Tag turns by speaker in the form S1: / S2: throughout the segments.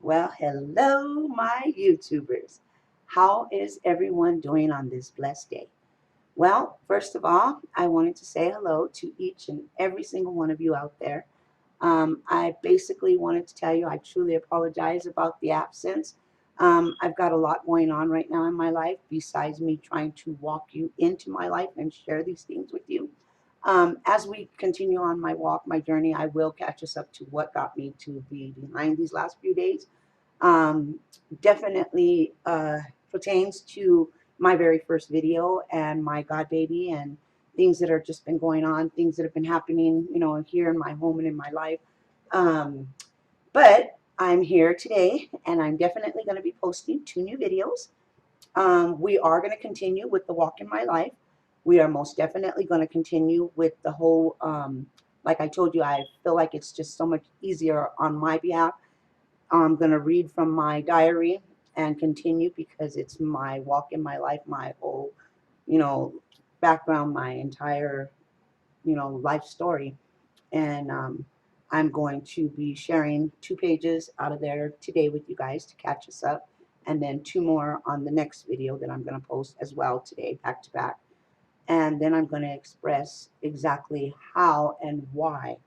S1: Well, hello, my YouTubers. How is everyone doing on this blessed day? Well, first of all, I wanted to say hello to each and every single one of you out there. I basically wanted to tell you I truly apologize about the absence. I've got a lot going on right now in my life besides me trying to walk you into my life and share these things with you. As we continue on my walk, my journey, I will catch us up to what got me to be behind these last few days. um, Definitely pertains to my very first video and my God baby and things that are just been going on, things that have been happening, here in my home and in my life. Um, but I'm here today and I'm definitely going to be posting 2 new videos. We are going to continue with the walk in my life. We are most definitely going to continue with the whole, like I told you, I feel like it's just so much easier on my behalf. I'm going to read from my diary and continue because it's my walk in my life, my whole, you know, background, my entire, life story. And I'm going to be sharing 2 pages out of there today with you guys to catch us up. And then 2 more on the next video that I'm going to post as well today, back to back. And then I'm going to express exactly how and why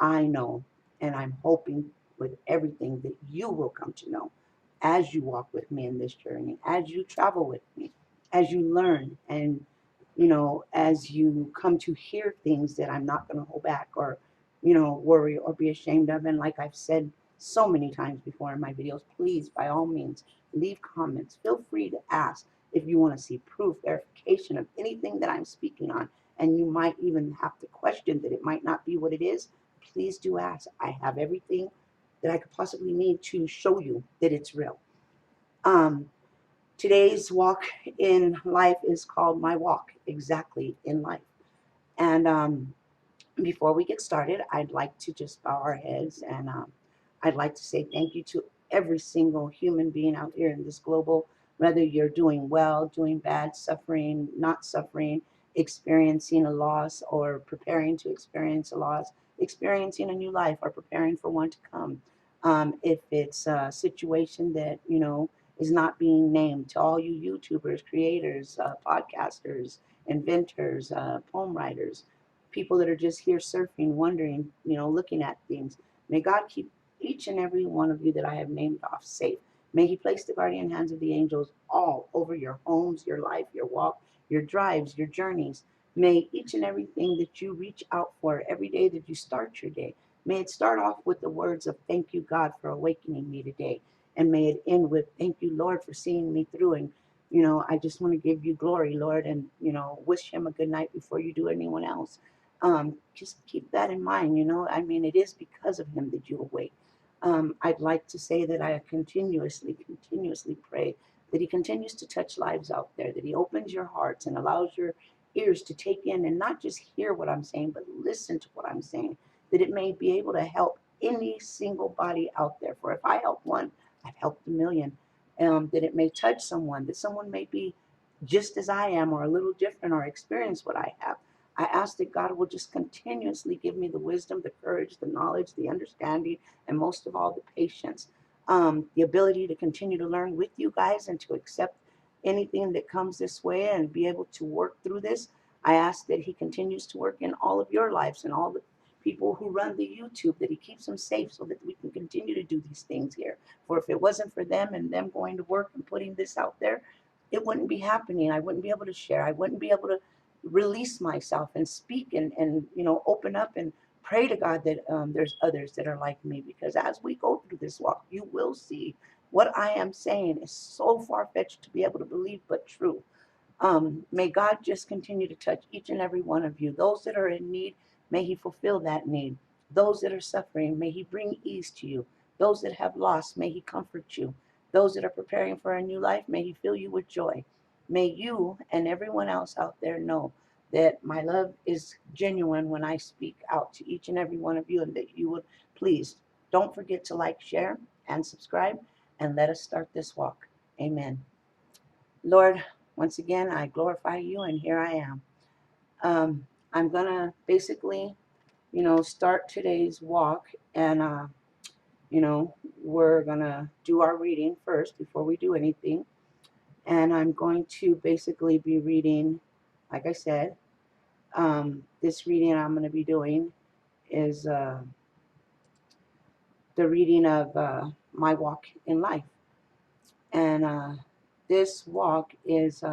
S1: I know, and I'm hoping with everything that you will come to know as you walk with me in this journey, as you travel with me, as you learn, and as you come to hear things that I'm not going to hold back or, worry or be ashamed of. And like I've said so many times before in my videos, please, by all means, leave comments. Feel free to ask if you want to see proof, verification of anything that I'm speaking on. And you might even have to question that it might not be what it is. Please do ask. I have everything that I could possibly need to show you that it's real. Um, Today's walk in life is called My Walk Exactly in Life. And before we get started, I'd like to just bow our heads and I'd like to say thank you to every single human being out here in this global, whether you're doing well, doing bad, suffering, not suffering, experiencing a loss, or preparing to experience a loss, experiencing a new life, or preparing for one to come. If it's a situation that, is not being named, to all you YouTubers, creators, podcasters, inventors, poem writers, people that are just here surfing, wondering, looking at things. May God keep each and every one of you that I have named off safe. May He place the guardian hands of the angels all over your homes, your life, your walk, your drives, your journeys. May each and everything that you reach out for every day that you start your day, may it start off with the words of thank you, God, for awakening me today. And may it end with thank you, Lord, for seeing me through. And, I just want to give you glory, Lord, and, wish Him a good night before you do anyone else. Just keep that in mind. I mean, it is because of Him that you awake. I'd like to say that I continuously pray that He continues to touch lives out there, that He opens your hearts and allows your ears to take in and not just hear what I'm saying, but listen to what I'm saying, that it may be able to help any single body out there. For if I help one, I've helped a million. That it may touch someone, that someone may be just as I am or a little different or experience what I have. I ask that God will just continuously give me the wisdom, the courage, the knowledge, the understanding, and most of all, the patience, the ability to continue to learn with you guys and to accept anything that comes this way and be able to work through this. I ask that He continues to work in all of your lives and all the people who run the YouTube, that He keeps them safe so that we can continue to do these things here. For if it wasn't for them and them going to work and putting this out there, it wouldn't be happening. I wouldn't be able to share. I wouldn't be able to release myself and speak and open up and pray to God that there's others that are like me, because as we go through this walk you will see what I am saying is so far-fetched to be able to believe but true. May God just continue to touch each and every one of you. Those that are in need, may He fulfill that need. Those that are suffering, may He bring ease to you. Those that have lost, may He comfort you. Those that are preparing for a new life, may He fill you with joy. May you and everyone else out there know that my love is genuine when I speak out to each and every one of you, and that you would please don't forget to like, share, and subscribe, and let us start this walk. Amen. Lord, once again, I glorify you, and here I am. I'm going to basically, start today's walk, and You know, we're going to do our reading first before we do anything. And I'm going to basically be reading, like I said, this reading I'm going to be doing is the reading of my walk in life. And this walk is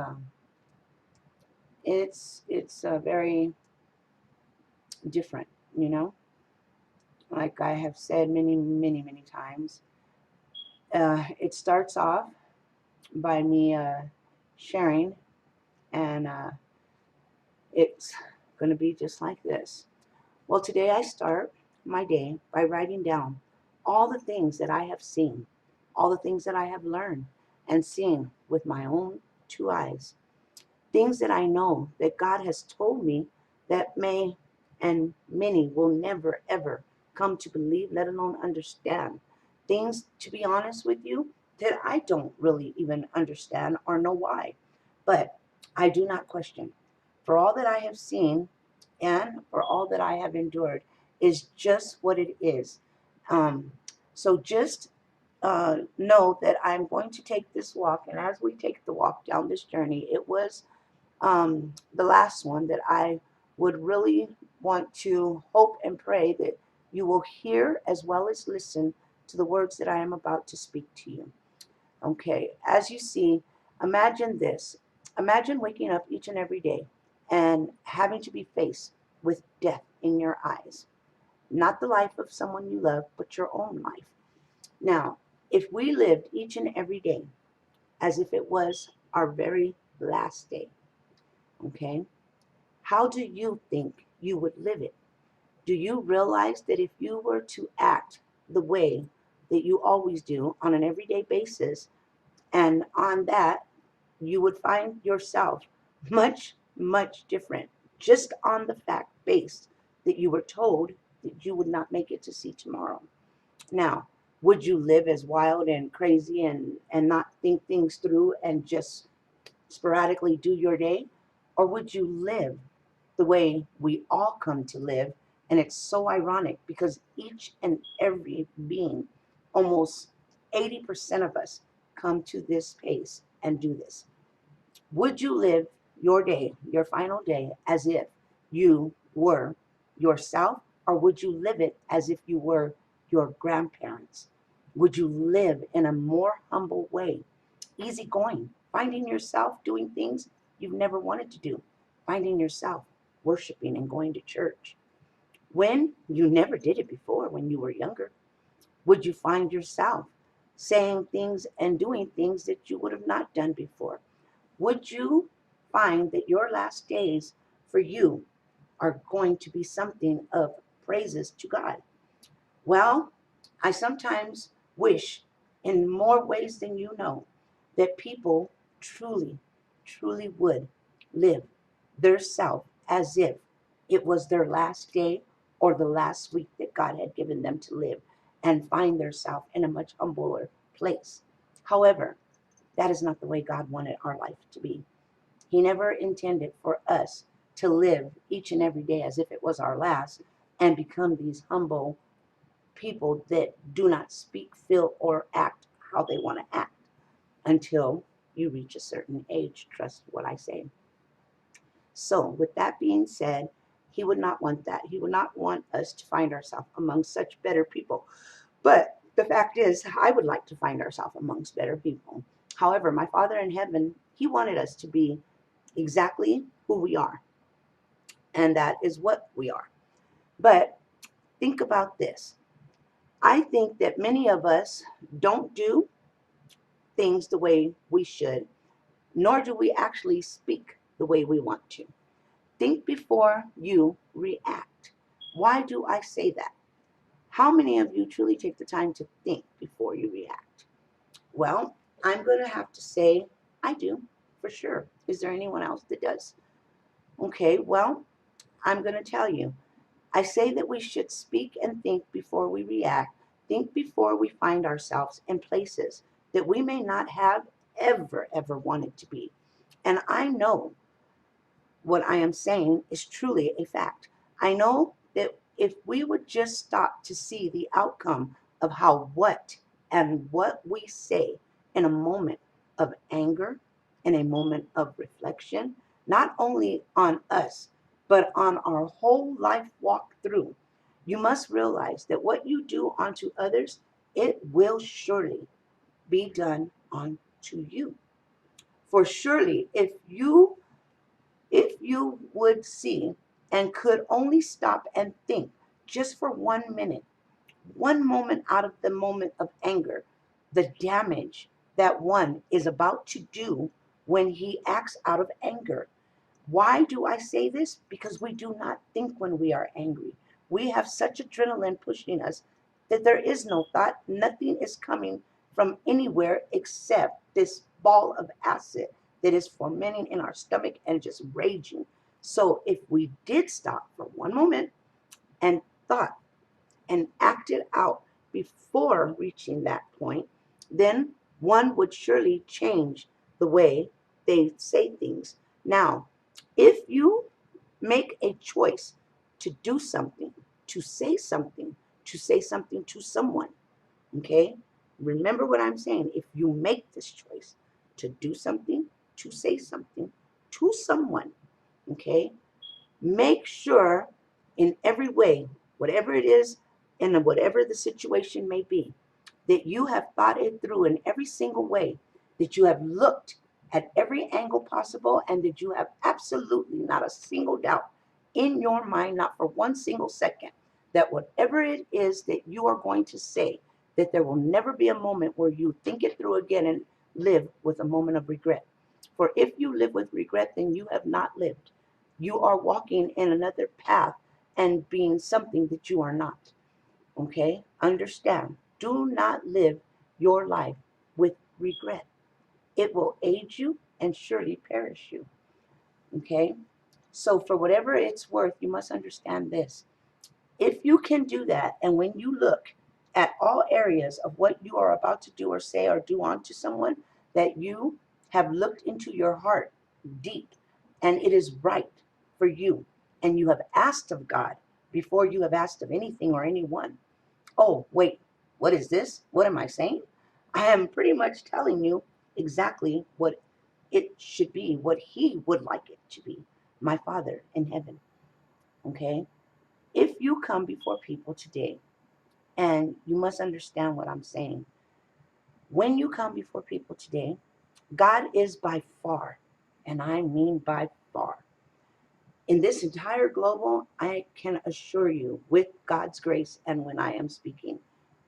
S1: it's very different, you know. Like I have said many times, it starts off by me sharing, and it's going to be just like this. Well, today I start my day by writing down all the things that I have seen, all the things that I have learned and seen with my own two eyes. Things that I know that God has told me that may and many will never ever come to believe, let alone understand. Things, to be honest with you, that I don't really even understand or know why. But I do not question. For all that I have seen and for all that I have endured is just what it is. Um, so just know that I'm going to take this walk, and as we take the walk down this journey, it was the last one that I would really want to hope and pray that you will hear as well as listen to the words that I am about to speak to you. Okay, as you see, imagine this. Imagine waking up each and every day and having to be faced with death in your eyes. Not the life of someone you love, but your own life. Now, if we lived each and every day as if it was our very last day, okay, how do you think you would live it? Do you realize that if you were to act the way that you always do on an everyday basis, and on that, you would find yourself much different just on the fact base that you were told that you would not make it to see tomorrow? Now, would you live as wild and crazy and not think things through and just sporadically do your day? Or would you live the way we all come to live? And it's so ironic because each and every being, almost 80% of us, come to this pace and do this. Would you live your day, your final day, as if you were yourself, or would you live it as if you were your grandparents? Would you live in a more humble way, easygoing, finding yourself doing things you've never wanted to do, finding yourself worshiping and going to church when you never did it before when you were younger? Would you find yourself saying things and doing things that you would have not done before? Would you find that your last days for you are going to be something of praises to God? Well, I sometimes wish, in more ways than you know, that people truly would live their self as if it was their last day or the last week that God had given them to live, and find their self in a much humbler place. However, that is not the way God wanted our life to be. He never intended for us to live each and every day as if it was our last and become these humble people that do not speak, feel, or act how they want to act until you reach a certain age. Trust what I say. So, with that being said, he would not want that. He would not want us to find ourselves among such better people. But the fact is, I would like to find ourselves amongst better people. However, my Father in heaven, he wanted us to be exactly who we are. And that is what we are. But think about this. I think that many of us don't do things the way we should, nor do we actually speak the way we want to. Think before you react. Why do I say that? How many of you truly take the time to think before you react? Well, I'm going to have to say I do, for sure. Is there anyone else that does? Okay, well, I'm going to tell you. I say that we should speak and think before we react. Think before we find ourselves in places that we may not have ever wanted to be. And I know what I am saying is truly a fact. I know that if we would just stop to see the outcome of how what we say in a moment of anger, in a moment of reflection, not only on us, but on our whole life walk through. You must realize that what you do unto others, it will surely be done unto you. For surely if you would see and could only stop and think just for 1 minute, one moment out of the moment of anger, the damage that one is about to do when he acts out of anger. Why do I say this? Because we do not think when we are angry. We have such adrenaline pushing us that there is no thought. Nothing is coming from anywhere except this ball of acid that is fermenting in our stomach and just raging. So if we did stop for one moment and thought and acted out before reaching that point, then one would surely change the way they say things. Now, if you make a choice to do something, to say something, to say something to someone, okay? Remember what I'm saying. If you make this choice to do something, to say something to someone, okay? Make sure in every way, whatever it is and whatever the situation may be, that you have thought it through in every single way, that you have looked at every angle possible, and that you have absolutely not a single doubt in your mind, not for one single second, that whatever it is that you are going to say, that there will never be a moment where you think it through again and live with a moment of regret. For if you live with regret, then you have not lived. You are walking in another path and being something that you are not. Okay? Understand. Do not live your life with regret. It will aid you and surely perish you. Okay? So, for whatever it's worth, you must understand this. If you can do that, and when you look at all areas of what you are about to do or say or do onto someone, that you have looked into your heart deep and it is right for you, and you have asked of God before you have asked of anything or anyone. Oh, wait, what is this? What am I saying? I am pretty much telling you exactly what it should be, what He would like it to be, my Father in heaven. Okay? If you come before people today, and you must understand what I'm saying, when you come before people today, God is by far, and I mean by far, in this entire global, I can assure you with God's grace and when I am speaking,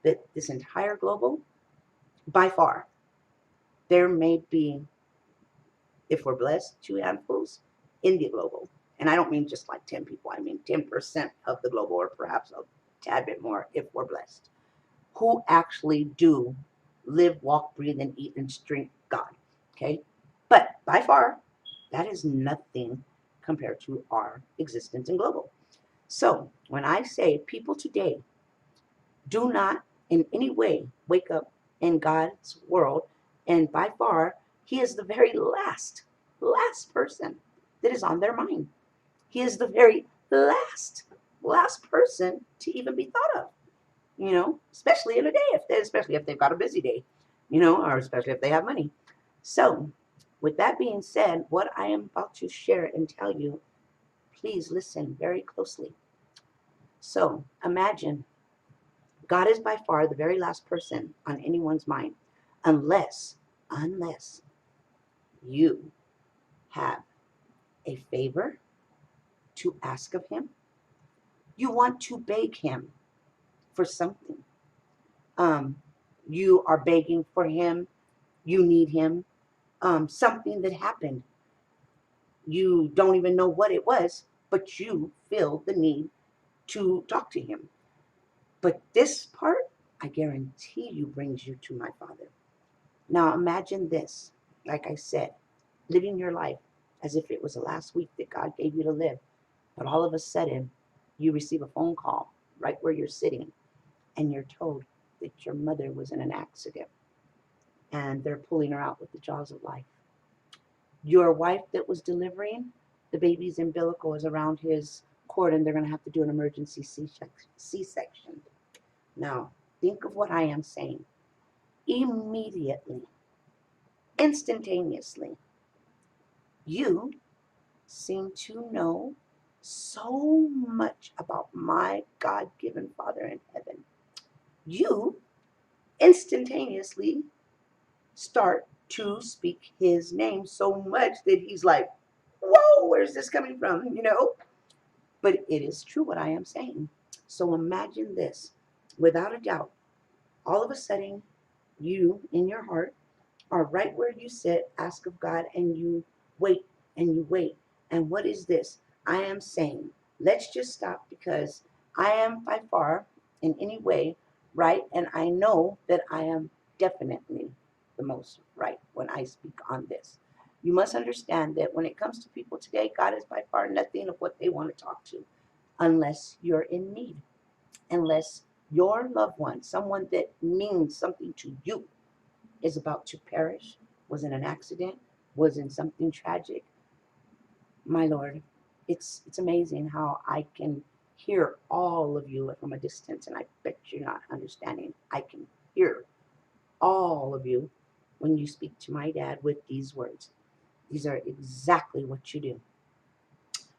S1: that this entire global, by far, there may be, if we're blessed, two handfuls in the global. And I don't mean just like 10 people, I mean 10% of the global, or perhaps a tad bit more if we're blessed, who actually do live, walk, breathe, and eat and drink God. Okay? But by far, that is nothing compared to our existence in global. So when I say people today do not in any way wake up in God's world, and by far, He is the very last person that is on their mind. He is the very last person to even be thought of. Especially in a day, especially if they've got a busy day, or especially if they have money. So, with that being said, what I am about to share and tell you, please listen very closely. So, imagine God is by far the very last person on anyone's mind, unless you have a favor to ask of Him. You want to beg Him for something. You are begging for Him. You need Him. Something that happened. You don't even know what it was, but you feel the need to talk to Him. But this part, I guarantee you, brings you to my Father. Now imagine this, like I said, living your life as if it was the last week that God gave you to live. But all of a sudden, you receive a phone call right where you're sitting, and you're told that your mother was in an accident and they're pulling her out with the jaws of life. Your wife that was delivering, the baby's umbilical is around his cord, and they're going to have to do an emergency C-section. Now, Think of what I am saying. Immediately, instantaneously, you seem to know so much about my God given Father in heaven. You instantaneously start to speak his name so much that he's like, whoa, where's this coming from? But it is true what I am saying. So imagine this. Without a doubt, all of a sudden, you in your heart are right where you sit, ask of God, and you wait and you wait. And what is this? I am saying, let's just stop because I am by far in any way right, and I know that I am definitely the most right when I speak on this. You must understand that when it comes to people today, God is by far nothing of what they want to talk to unless you're in need, unless your loved one, someone that means something to you, is about to perish, was in an accident, was in something tragic. My Lord, it's amazing how I can hear all of you from a distance, and I bet you're not understanding. I can hear all of you when you speak to my dad with these words. These are exactly what you do.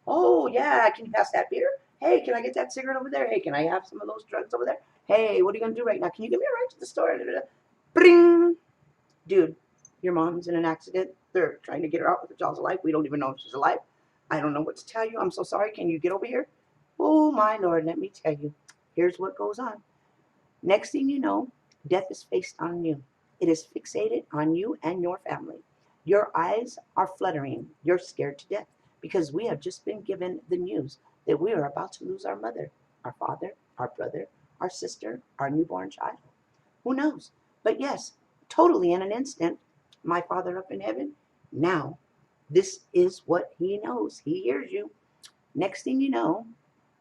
S1: Oh, yeah, can you pass that beer? Hey, can I get that cigarette over there? Hey, can I have some of those drugs over there? Hey, what are you going to do right now? Can you give me a ride to the store? Bring. Dude, your mom's in an accident. They're trying to get her out with the jaws of life. We don't even know if she's alive. I don't know what to tell you. I'm so sorry. Can you get over here? Oh, my Lord, let me tell you. Here's what goes on. Next thing you know, death is faced on you. It is fixated on you and your family. Your eyes are fluttering. You're scared to death because we have just been given the news that we are about to lose our mother, our father, our brother, our sister, our newborn child. Who knows? But yes, totally in an instant, my Father up in heaven, now, this is what he knows. He hears you. Next thing you know,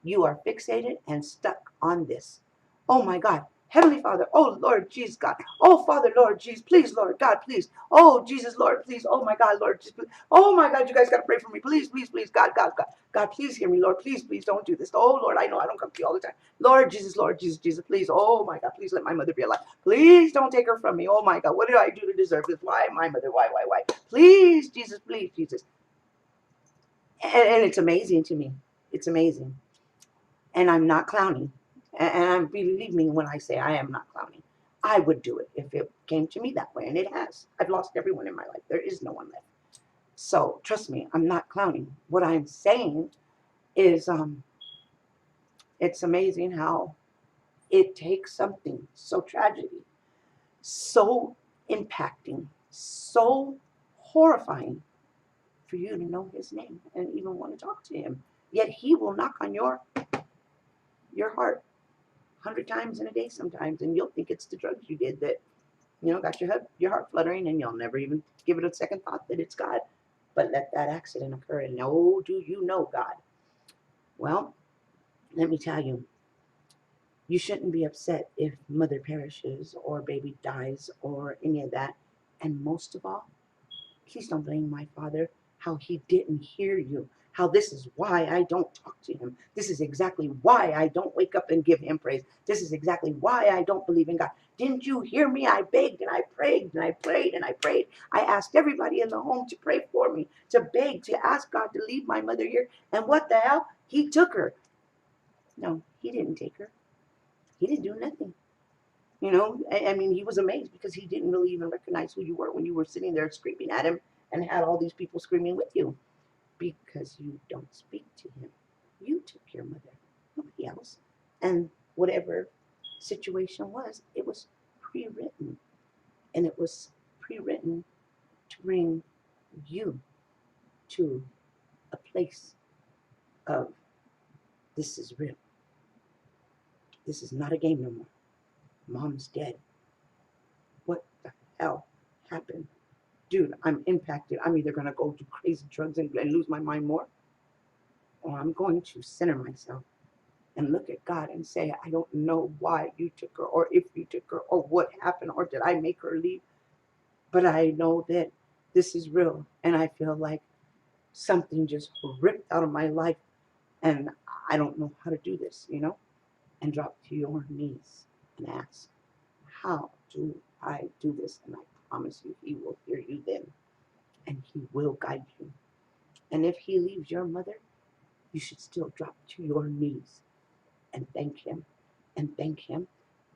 S1: you are fixated and stuck on this. Oh my God. Heavenly Father, oh Lord Jesus God, oh Father Lord Jesus, please Lord God, please, oh Jesus Lord, please, oh my God Lord Jesus, please. Oh my God, you guys gotta pray for me, please, please, please, God, God, God, God, please hear me, Lord, please, please don't do this. Oh Lord, I know I don't come to you all the time. Lord Jesus, Jesus, please, oh my God, please let my mother be alive. Please don't take her from me. Oh my God, what did I do to deserve this? Why my mother? Why? Please, Jesus, please, Jesus. And it's amazing to me. It's amazing. And I'm not clowning. And believe me when I say I am not clowning. I would do it if it came to me that way, and it has. I've lost everyone in my life. There is no one left. So trust me, I'm not clowning. What I'm saying is, it's amazing how it takes something so tragedy, so impacting, so horrifying for you to know his name and even want to talk to him. Yet he will knock on your heart 100 times in a day sometimes, and you'll think it's the drugs you did that got your heart fluttering, and you'll never even give it a second thought that it's God. But let that accident occur, and oh, do you know God? Well, let me tell you, you shouldn't be upset if mother perishes or baby dies or any of that. And most of all, please don't blame my father how he didn't hear you. How this is why I don't talk to him. This is exactly why I don't wake up and give him praise. This is exactly why I don't believe in God. Didn't you hear me? I begged and I prayed and I prayed and I prayed. I asked everybody in the home to pray for me, to beg, to ask God to leave my mother here. And what the hell? He took her. No, he didn't take her. He didn't do nothing. I mean, he was amazed because he didn't really even recognize who you were when you were sitting there screaming at him and had all these people screaming with you because you don't speak to him. You took your mother, nobody else. And whatever situation was, it was pre written. And it was pre written to bring you to a place of this is real. This is not a game no more. Mom's dead. What the hell happened? Dude, I'm impacted. I'm either going to go do crazy drugs and lose my mind more, or I'm going to center myself and look at God and say, I don't know why you took her, or if you took her, or what happened, or did I make her leave? But I know that this is real, and I feel like something just ripped out of my life, and I don't know how to do this, and drop to your knees. and ask, how do I do this? And I promise you, he will hear you then, and he will guide you. And if he leaves your mother, you should still drop to your knees and thank him and thank him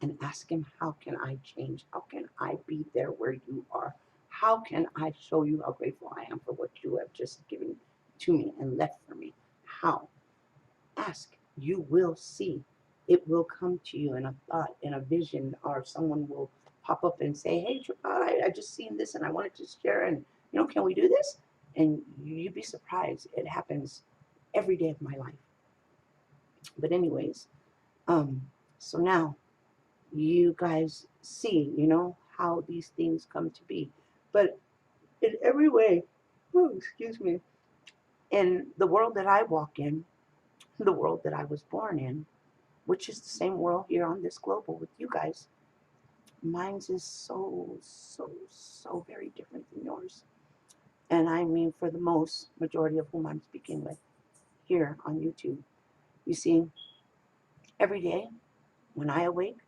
S1: and ask him, how can I change? How can I be there where you are? How can I show you how grateful I am for what you have just given to me and left for me? How? Ask. You will see. It will come to you in a thought, in a vision, or someone will pop up and say, hey, I just seen this and I wanted to share, and can we do this? And you'd be surprised. It happens every day of my life. But anyways, um, so now you guys see, how these things come to be. But in every way, oh, excuse me, in the world that I walk in, the world that I was born in, which is the same world here on this global with you guys, mine's is so, so, so very different than yours. And I mean, for the most majority of whom I'm speaking with here on YouTube. You see, every day when I awake,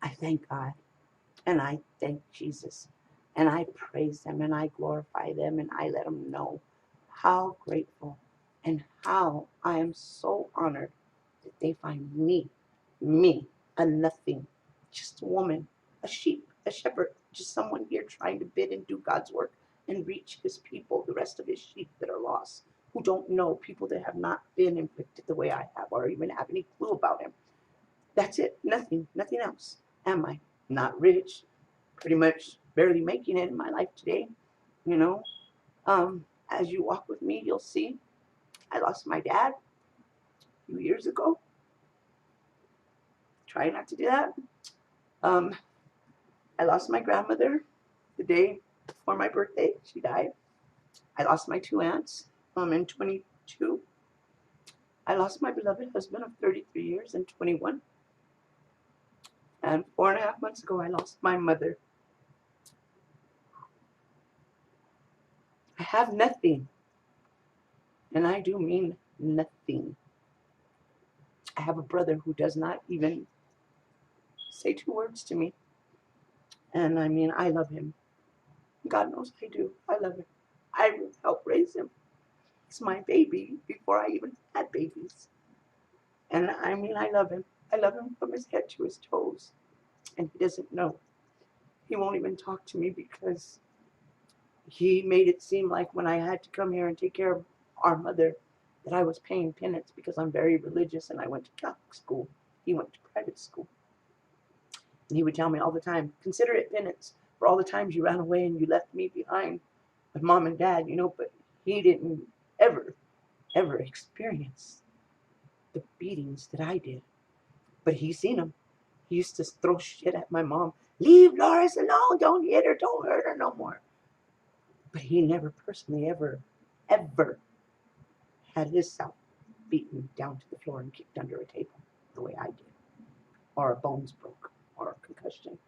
S1: I thank God and I thank Jesus and I praise them and I glorify them and I let them know how grateful and how I am so honored that they find me, a nothing, just a woman, a sheep, a shepherd, just someone here trying to bid and do God's work and reach his people, the rest of his sheep that are lost, who don't know, people that have not been inflicted the way I have or even have any clue about him. That's it. Nothing else. Am I? Not rich. Pretty much barely making it in my life today. You know, as you walk with me, you'll see I lost my dad a few years ago. Try not to do that. Um, I lost my grandmother the day before my birthday. She died. I lost my two aunts in 22. I lost my beloved husband of 33 years in 21. And 4.5 months ago, I lost my mother. I have nothing. And I do mean nothing. I have a brother who does not even say two words to me. And I mean, I love him. God knows I do. I love him. I helped raise him. He's my baby before I even had babies. And I mean, I love him. I love him from his head to his toes. And he doesn't know. He won't even talk to me because he made it seem like when I had to come here and take care of our mother that I was paying penance because I'm very religious and I went to Catholic school. He went to private school. And he would tell me all the time, consider it penance for all the times you ran away and you left me behind with mom and dad, but he didn't ever experience the beatings that I did. But he seen them. He used to throw shit at my mom. Leave Loris alone. Don't hit her. Don't hurt her no more. But he never personally ever had himself beaten down to the floor and kicked under a table the way I did. Or a bones broke or a concussion.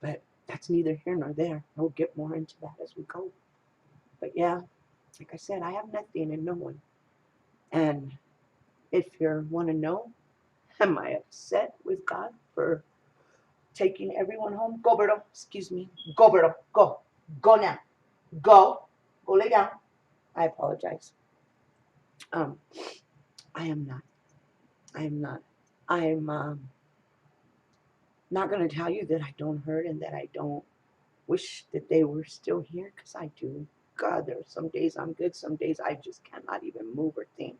S1: But that's neither here nor there. We'll get more into that as we go. But yeah, like I said, I have nothing and no one. And if you want to know, am I upset with God for taking everyone home? Go, Berto. Excuse me. Go, Berto. Go. Go now. Go. Go lay down. I apologize. I am not. I am not. I'm not going to tell you that I don't hurt and that I don't wish that they were still here, because I do. God, there are some days I'm good, some days I just cannot even move or think,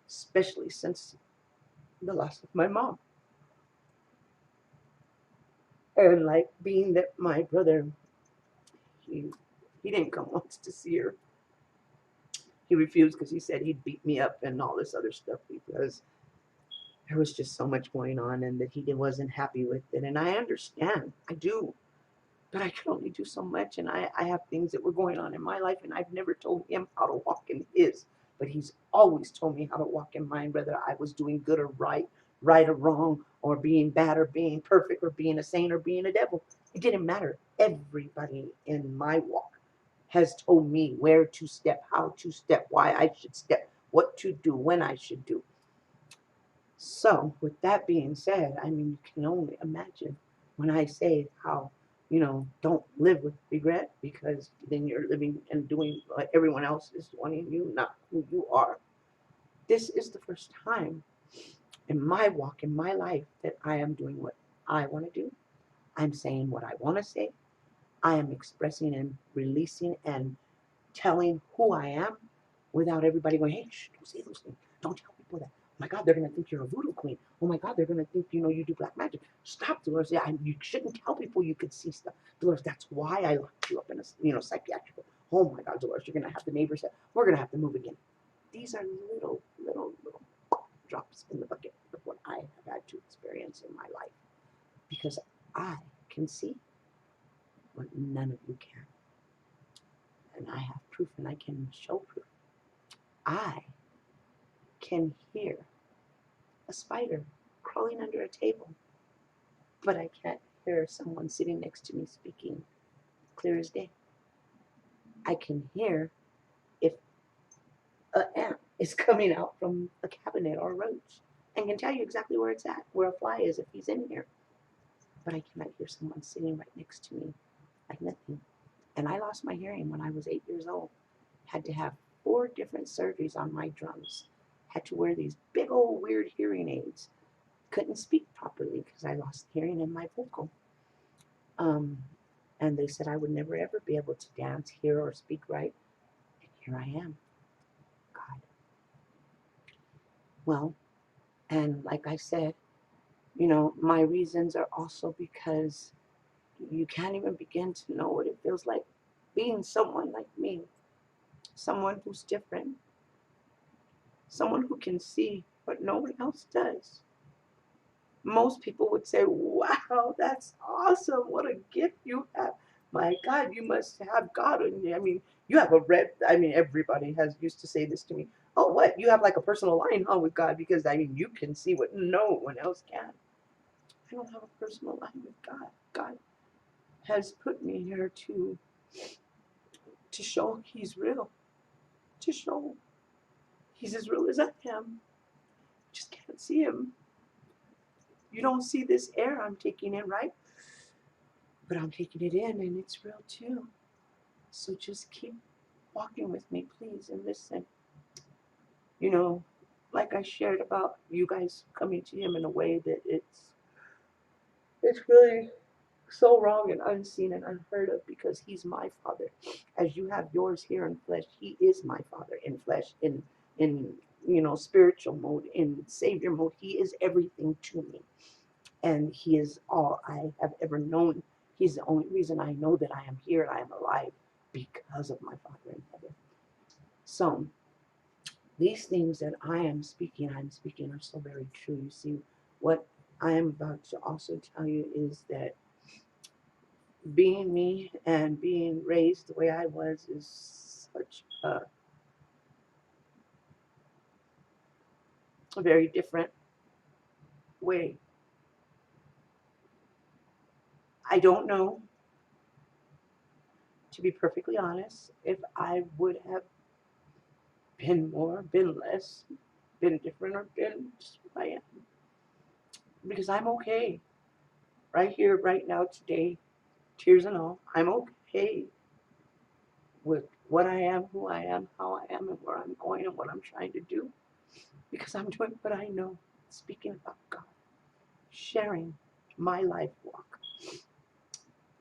S1: especially since the loss of my mom. And like being that my brother, he didn't come once to see her. He refused because he said he'd beat me up and all this other stuff because there was just so much going on and that he wasn't happy with it. And I understand. I do. But I could only do so much, and I have things that were going on in my life, and I've never told him how to walk in his. But he's always told me how to walk in mine, whether I was doing good or right or wrong, or being bad or being perfect, or being a saint or being a devil. It didn't matter. Everybody in my walk has told me where to step, how to step, why I should step, what to do, when I should do. So, with that being said, I mean, you can only imagine when I say how, don't live with regret, because then you're living and doing what everyone else is wanting you, not who you are. This is the first time in my walk, in my life, that I am doing what I want to do. I'm saying what I want to say. I am expressing and releasing and telling who I am without everybody going, hey, shh, don't say those things. Don't tell people that. Oh my God, they're going to think you're a voodoo queen. Oh my God, they're going to think, you do black magic. Stop, Dolores. Yeah, you shouldn't tell people you could see stuff. Dolores, that's why I locked you up in a, psychiatric. Oh my God, Dolores, you're going to have the neighbors say, we're going to have to move again. These are little, little, little drops in the bucket of what I have had to experience in my life, because I can see what none of you can. And I have proof, and I can show proof. I can hear a spider crawling under a table, but I can't hear someone sitting next to me speaking clear as day. I can hear if an ant is coming out from a cabinet or a roach, and can tell you exactly where it's at, where a fly is if he's in here. But I cannot hear someone sitting right next to me like nothing. And I lost my hearing when I was 8 years old. Had to have 4 different surgeries on my drums. Had to wear these big old weird hearing aids. Couldn't speak properly because I lost hearing in my vocal. Um, and they said I would never ever be able to dance, hear, or speak right. And here I am. God. Well, and like I said, my reasons are also because you can't even begin to know what it feels like being someone like me, someone who's different, someone who can see what no one else does. Most people would say, wow, that's awesome. What a gift you have. My God, you must have God in you. I mean, you have everybody has used to say this to me. Oh, what? You have like a personal line, huh, with God? Because, you can see what no one else can. I don't have a personal line with God. God has put me here to show He's real, to show He's as real as I am. Just can't see Him. You don't see this air I'm taking in, right? But I'm taking it in, and it's real too. So just keep walking with me, please, and listen. You know, like I shared about you guys coming to Him in a way that it's really so wrong and unseen and unheard of, because He's my Father. As you have yours here in flesh, He is my Father in flesh, in spiritual mode, in Savior mode. He is everything to me, and He is all I have ever known. He's the only reason I know that I am here and I am alive, because of my Father in heaven. So these things that I'm speaking are so very true. You see, what I am about to also tell you is that being me and being raised the way I was is such a very different way. I don't know, to be perfectly honest, if I would have been more, been less, been different, or been just who I am. Because I'm okay. Right here, right now, today, tears and all, I'm okay with what I am, who I am, how I am, and where I'm going, and what I'm trying to do. Because I'm doing what I know, speaking about God, sharing my life walk,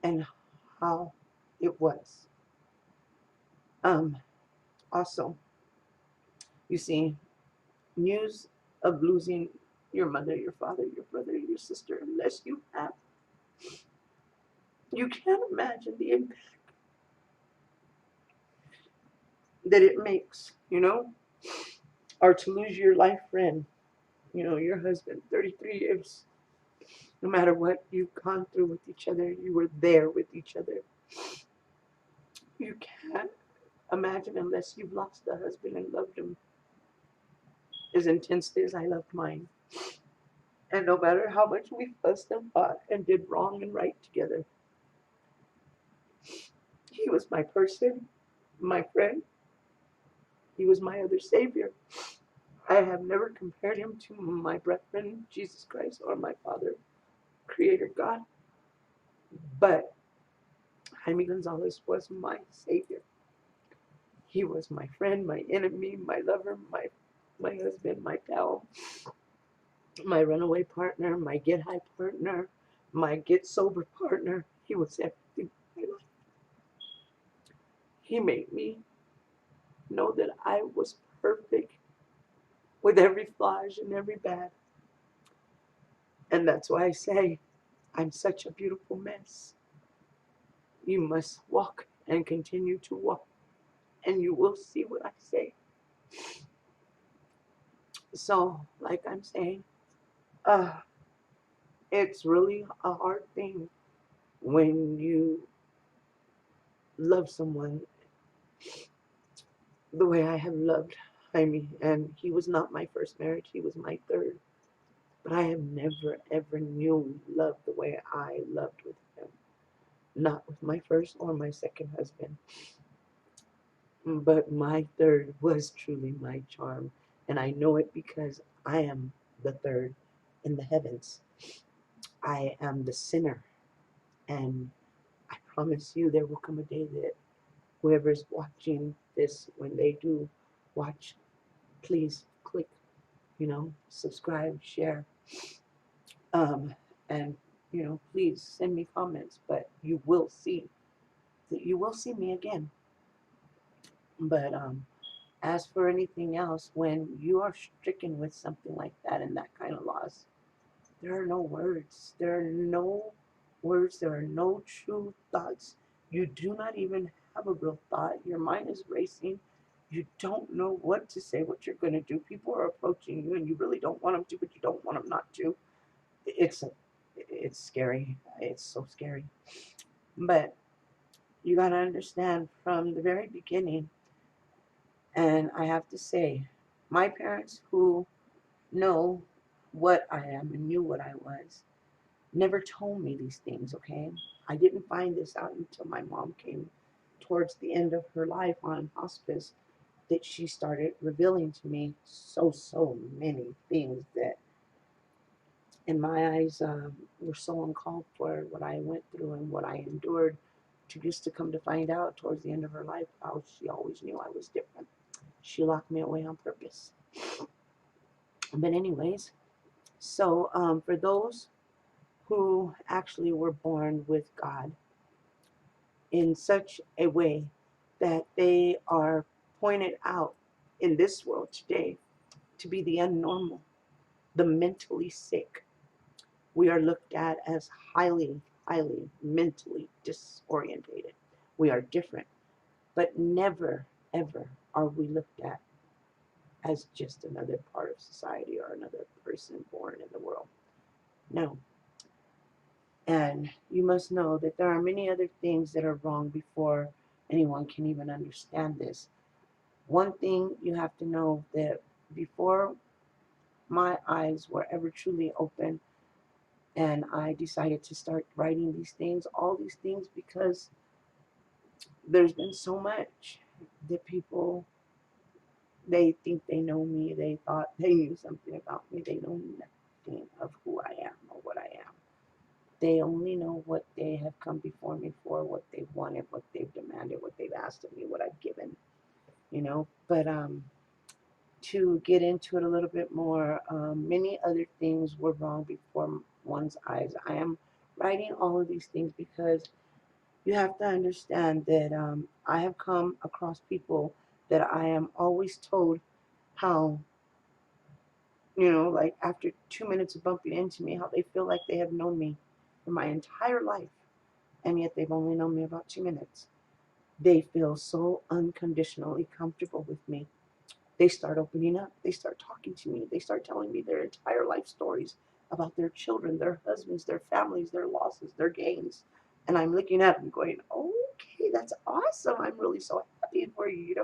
S1: and how it was. Also, you see, news of losing your mother, your father, your brother, your sister, unless you have, you can't imagine the impact that it makes, or to lose your life friend, your husband, 33 years. No matter what you've gone through with each other, you were there with each other. You can't imagine, unless you've lost a husband and loved him as intensely as I loved mine. And no matter how much we fussed and fought and did wrong and right together, he was my person, my friend. He was my other savior. I have never compared him to my brethren, Jesus Christ, or my Father, Creator God. But Jaime Gonzalez was my savior. He was my friend, my enemy, my lover, my husband, my pal, my runaway partner, my get high partner, my get sober partner. He was everything in my life. He made me know that I was perfect with every flaw and every bad. And that's why I say I'm such a beautiful mess. You must walk and continue to walk, and you will see what I say. So, like I'm saying, uh, it's really a hard thing when you love someone the way I have loved Jaime. And he was not my first marriage, he was my third. But I have never, ever knew love the way I loved with him. Not with my first or my second husband. But my third was truly my charm. And I know it because I am the third in the heavens. I am the sinner. And I promise you there will come a day that whoever's watching this, when they do watch, please click, subscribe, share, um, and please send me comments. But you will see me again. But as for anything else, when you are stricken with something like that and that kind of loss, there are no words. There are no words. There are no true thoughts. You do not even have a real thought. Your mind is racing. You don't know what to say, what you're going to do. People are approaching you, and you really don't want them to, but you don't want them not to. It's it's scary. It's so scary. But you got to understand from the very beginning, and I have to say, my parents who know what I am and knew what I was never told me these things, okay? I didn't find this out until my mom came towards the end of her life on hospice, that she started revealing to me so many things that in my eyes were so uncalled for, what I went through and what I endured, to just to come to find out towards the end of her life how she always knew I was different. She locked me away on purpose. But anyways, so for those who actually were born with God in such a way that they are pointed out in this world today to be the unnormal, the mentally sick. We are looked at as highly mentally disorientated. We are different, but never, ever are we looked at as just another part of society or another person born in the world. No. And you must know that there are many other things that are wrong before anyone can even understand this. One thing you have to know, that before my eyes were ever truly open and I decided to start writing these things, all these things, because there's been so much that people, they think they know me, they thought they knew something about me, they know nothing of who I am or what I am. They only know what they have come before me for, what they've wanted, what they've demanded, what they've asked of me, what I've given, But to get into it a little bit more, many other things were wrong before one's eyes. I am writing all of these things because you have to understand that I have come across people that I am always told how, like after 2 minutes of bumping into me, how they feel like they have known me for my entire life, and yet they've only known me about 2 minutes. They feel so unconditionally comfortable with me. They start opening up. They start talking to me. They start telling me their entire life stories about their children, their husbands, their families, their losses, their gains. And I'm looking at them going, okay, that's awesome. I'm really so happy for you.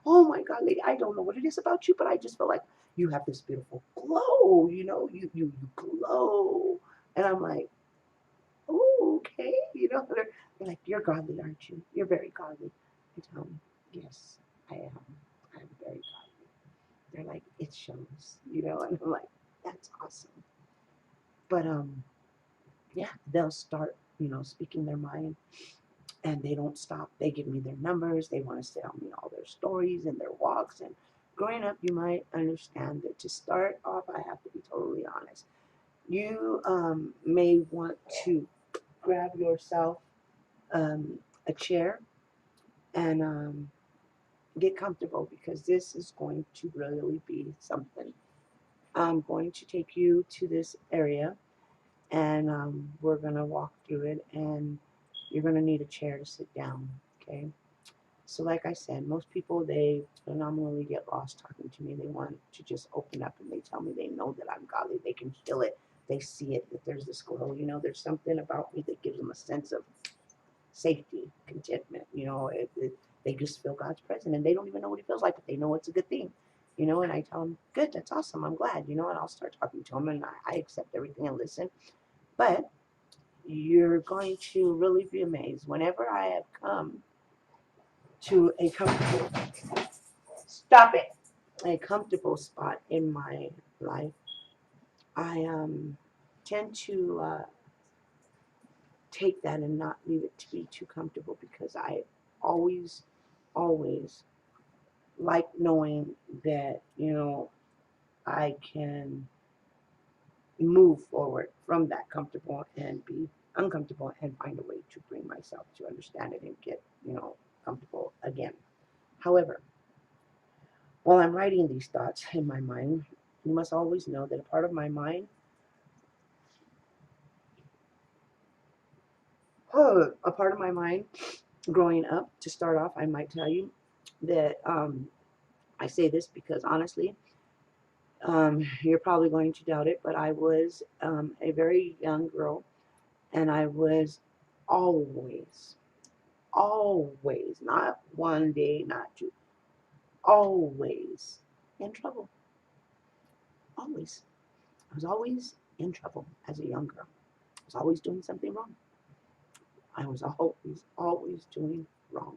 S1: Oh my God, lady, I don't know what it is about you, but I just feel like you have this beautiful glow, you glow. And I'm like, oh, okay. They're like, you're godly, aren't you? You're very godly. I tell them, yes, I am. I'm very godly. They're like, it shows, you know, and I'm like, that's awesome. But yeah, they'll start, you know, speaking their mind, and they don't stop. They give me their numbers. They want to tell me all their stories and their walks. And growing up, you might understand that to start off, I have to be totally honest. You may want to grab yourself um, a chair and get comfortable, because this is going to really be something. I'm going to take you to this area, and we're going to walk through it, and you're going to need a chair to sit down, okay? So like I said, most people, they phenomenally get lost talking to me. They want to just open up, and they tell me they know that I'm godly. They can feel it. They see it, that there's this glow. You know, there's something about me that gives them a sense of safety, contentment. You know, they just feel God's presence, and they don't even know what He feels like, but they know it's a good thing. You know, and I tell them, good, that's awesome, I'm glad. You know, and I'll start talking to them, and I accept everything and listen. But you're going to really be amazed whenever I have come to a comfortable, stop it, a comfortable spot in my life. I tend to take that and not leave it to be too comfortable, because I always, always like knowing that, you know, I can move forward from that comfortable and be uncomfortable and find a way to bring myself to understand it and get, you know, comfortable again. However, while I'm writing these thoughts in my mind, you must always know that a part of my mind, a part of my mind growing up, to start off, I might tell you that I say this because honestly, you're probably going to doubt it, but I was a very young girl, and I was always, always, not one day, not two, always in trouble. Always. I was always in trouble as a young girl. I was always doing something wrong. I was always, always doing wrong.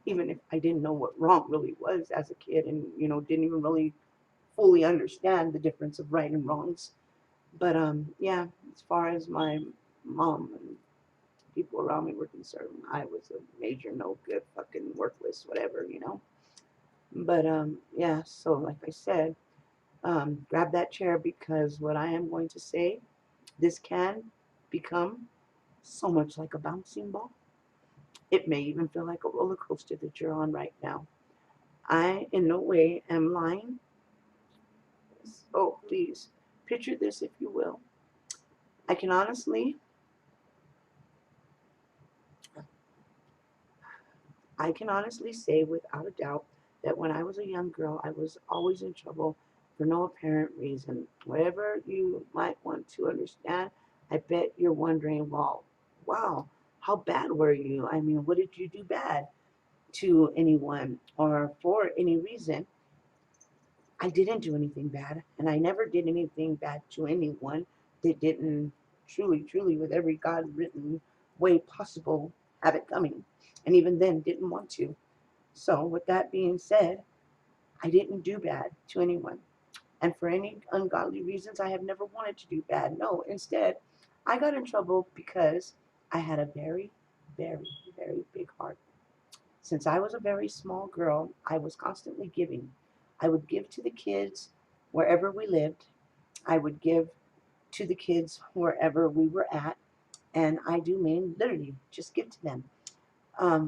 S1: Even if I didn't know what wrong really was as a kid, and, you know, didn't even really fully understand the difference of right and wrongs. But yeah, as far as my mom and people around me were concerned, I was a major no good, fucking worthless, whatever, you know. But yeah, so like I said, grab that chair, because what I am going to say, this can become so much like a bouncing ball. It may even feel like a roller coaster that you're on right now. I in no way am lying. So please picture this, if you will. I can honestly, I can honestly say without a doubt that when I was a young girl, I was always in trouble for no apparent reason. Whatever you might want to understand, I bet you're wondering, well, wow, how bad were you? I mean, what did you do bad to anyone or for any reason? I didn't do anything bad, and I never did anything bad to anyone that didn't truly, truly, with every God written way possible, have it coming. And even then, didn't want to. So, with that being said, I didn't do bad to anyone. And for any ungodly reasons, I have never wanted to do bad. No, instead, I got in trouble because I had a very, very, very big heart. Since I was a very small girl, I was constantly giving. I would give to the kids wherever we lived. I would give to the kids wherever we were at. And I do mean literally just give to them.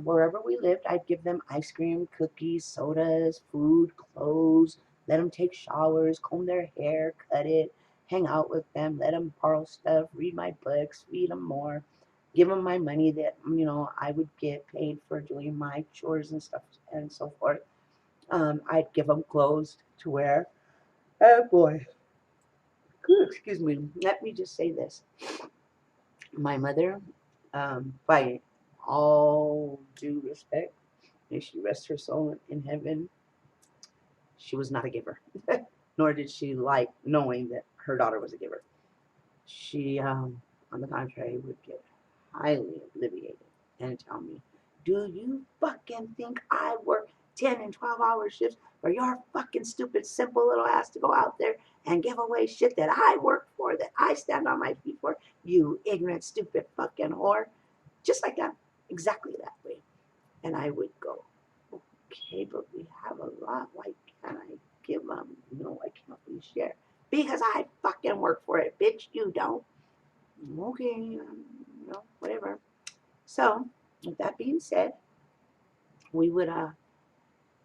S1: Wherever we lived, I'd give them ice cream, cookies, sodas, food, clothes, let them take showers, comb their hair, cut it, hang out with them, let them borrow stuff, read my books, feed them more, give them my money that, you know, I would get paid for doing my chores and stuff and so forth. I'd give them clothes to wear. Oh boy. Excuse me. Let me just say this. My mother, by all due respect, may she rest her soul in heaven, she was not a giver. Nor did she like knowing that her daughter was a giver. She, on the contrary, would get highly obliviated and tell me, do you fucking think I work 10 and 12-hour shifts for your fucking stupid, simple little ass to go out there and give away shit that I work for, that I stand on my feet for, you ignorant, stupid fucking whore. Just like that, exactly that way. And I would go, okay, but we have a lot. Why can't I give them? No, I can't we share? Because I fucking work for it, bitch. You don't. Okay, whatever. So, with that being said, we would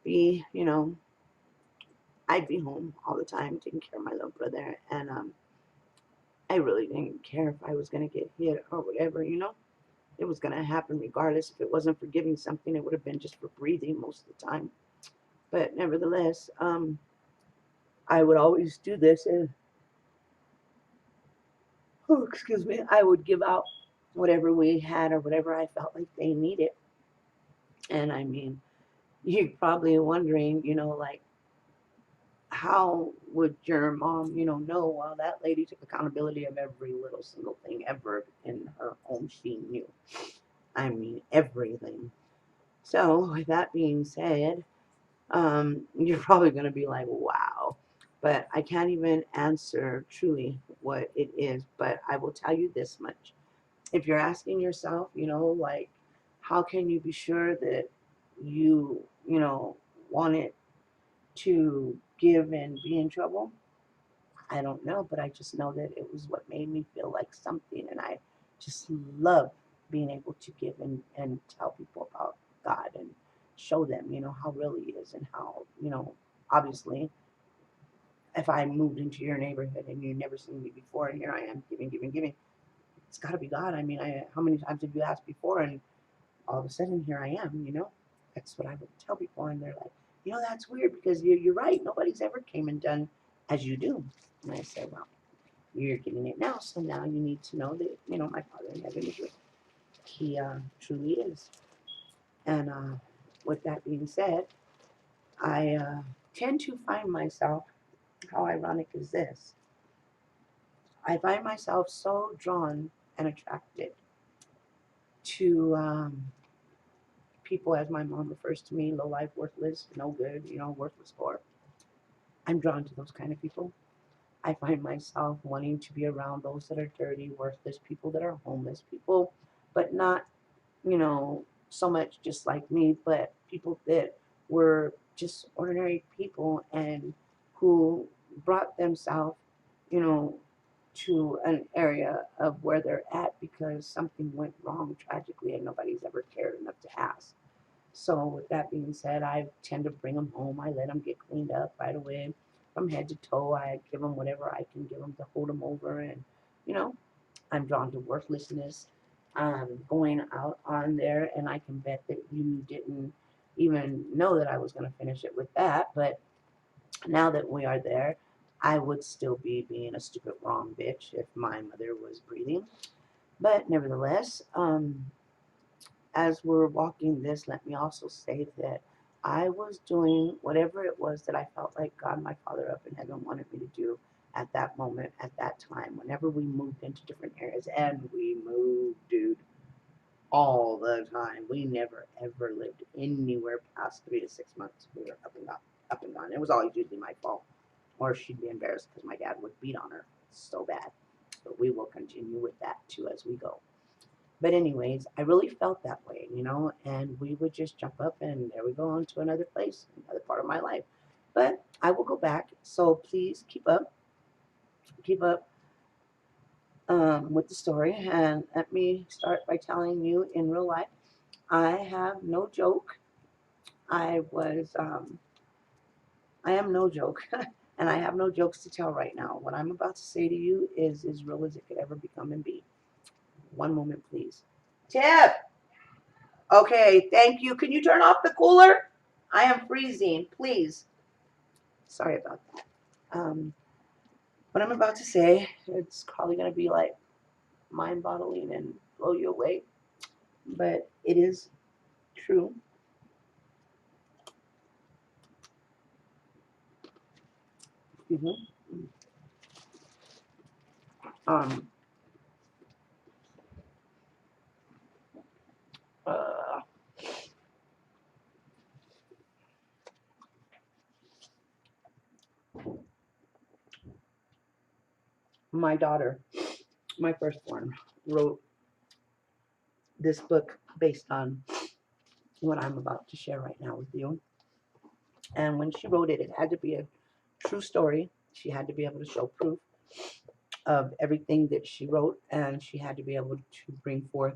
S1: be, I'd be home all the time taking care of my little brother, and I really didn't care if I was gonna get hit or whatever. It was gonna happen regardless. If it wasn't for giving something, it would have been just for breathing most of the time. But nevertheless, I would always do this, and oh, excuse me, I would give out whatever we had or whatever I felt like they needed. And I mean, you're probably wondering, like, how would your mom, know? Well, that lady took accountability of every little single thing ever in her home she knew. I mean, everything. So, with that being said, you're probably going to be like, wow. But I can't even answer truly what it is. But I will tell you this much. If you're asking yourself, like, how can you be sure that you want it to give and be in trouble? I don't know, but I just know that it was what made me feel like something. And I just love being able to give and tell people about God and show them, how real He is, and how, obviously, if I moved into your neighborhood and you've never seen me before, and here I am giving, giving, giving, it's got to be God. I mean, how many times have you asked before? And all of a sudden, here I am. That's what I would tell people. And they're like, that's weird because you're right. Nobody's ever came and done as you do. And I said, well, you're getting it now. So now you need to know that, my Father in heaven is real. He truly is. And with that being said, I tend to find myself, how ironic is this? I find myself so drawn and attracted to people, as my mom refers to me, low life, worthless, no good, worthless for. I'm drawn to those kind of people. I find myself wanting to be around those that are dirty, worthless, people that are homeless, people, but not, so much just like me, but people that were just ordinary people and who brought themselves, you know, to an area of where they're at because something went wrong tragically and nobody's ever cared enough to ask. So with that being said, I tend to bring them home. I let them get cleaned up right away from head to toe. I give them whatever I can give them to hold them over. And, you know, I'm drawn to worthlessness. Going out on there, and I can bet that you didn't even know that I was going to finish it with that. But now that we are there, I would still be being a stupid wrong bitch if my mother was breathing. But nevertheless, as we're walking this, let me also say that I was doing whatever it was that I felt like God, my Father up in heaven, wanted me to do at that moment, at that time, whenever we moved into different areas. And we moved, dude, all the time. We never, ever lived anywhere past 3 to 6 months. We were up and gone, up and gone. It was always usually my fault. Or she'd be embarrassed because my dad would beat on her so bad. But we will continue with that too as we go. But anyways, I really felt that way, and we would just jump up and there we go on to another place, another part of my life. But I will go back, so please keep up with the story. And let me start by telling you, in real life, I have no joke. I was, I am no joke, and I have no jokes to tell right now. What I'm about to say to you is as real as it could ever become and be. One moment, please. Tiff! Okay, thank you. Can you turn off the cooler? I am freezing, please. Sorry about that. What I'm about to say, it's probably going to be like mind-boggling and blow you away, but it is true. Mm-hmm. Um, uh, my daughter, my firstborn, wrote this book based on what I'm about to share right now with you. And when she wrote it, it had to be a true story. She had to be able to show proof of everything that she wrote, and she had to be able to bring forth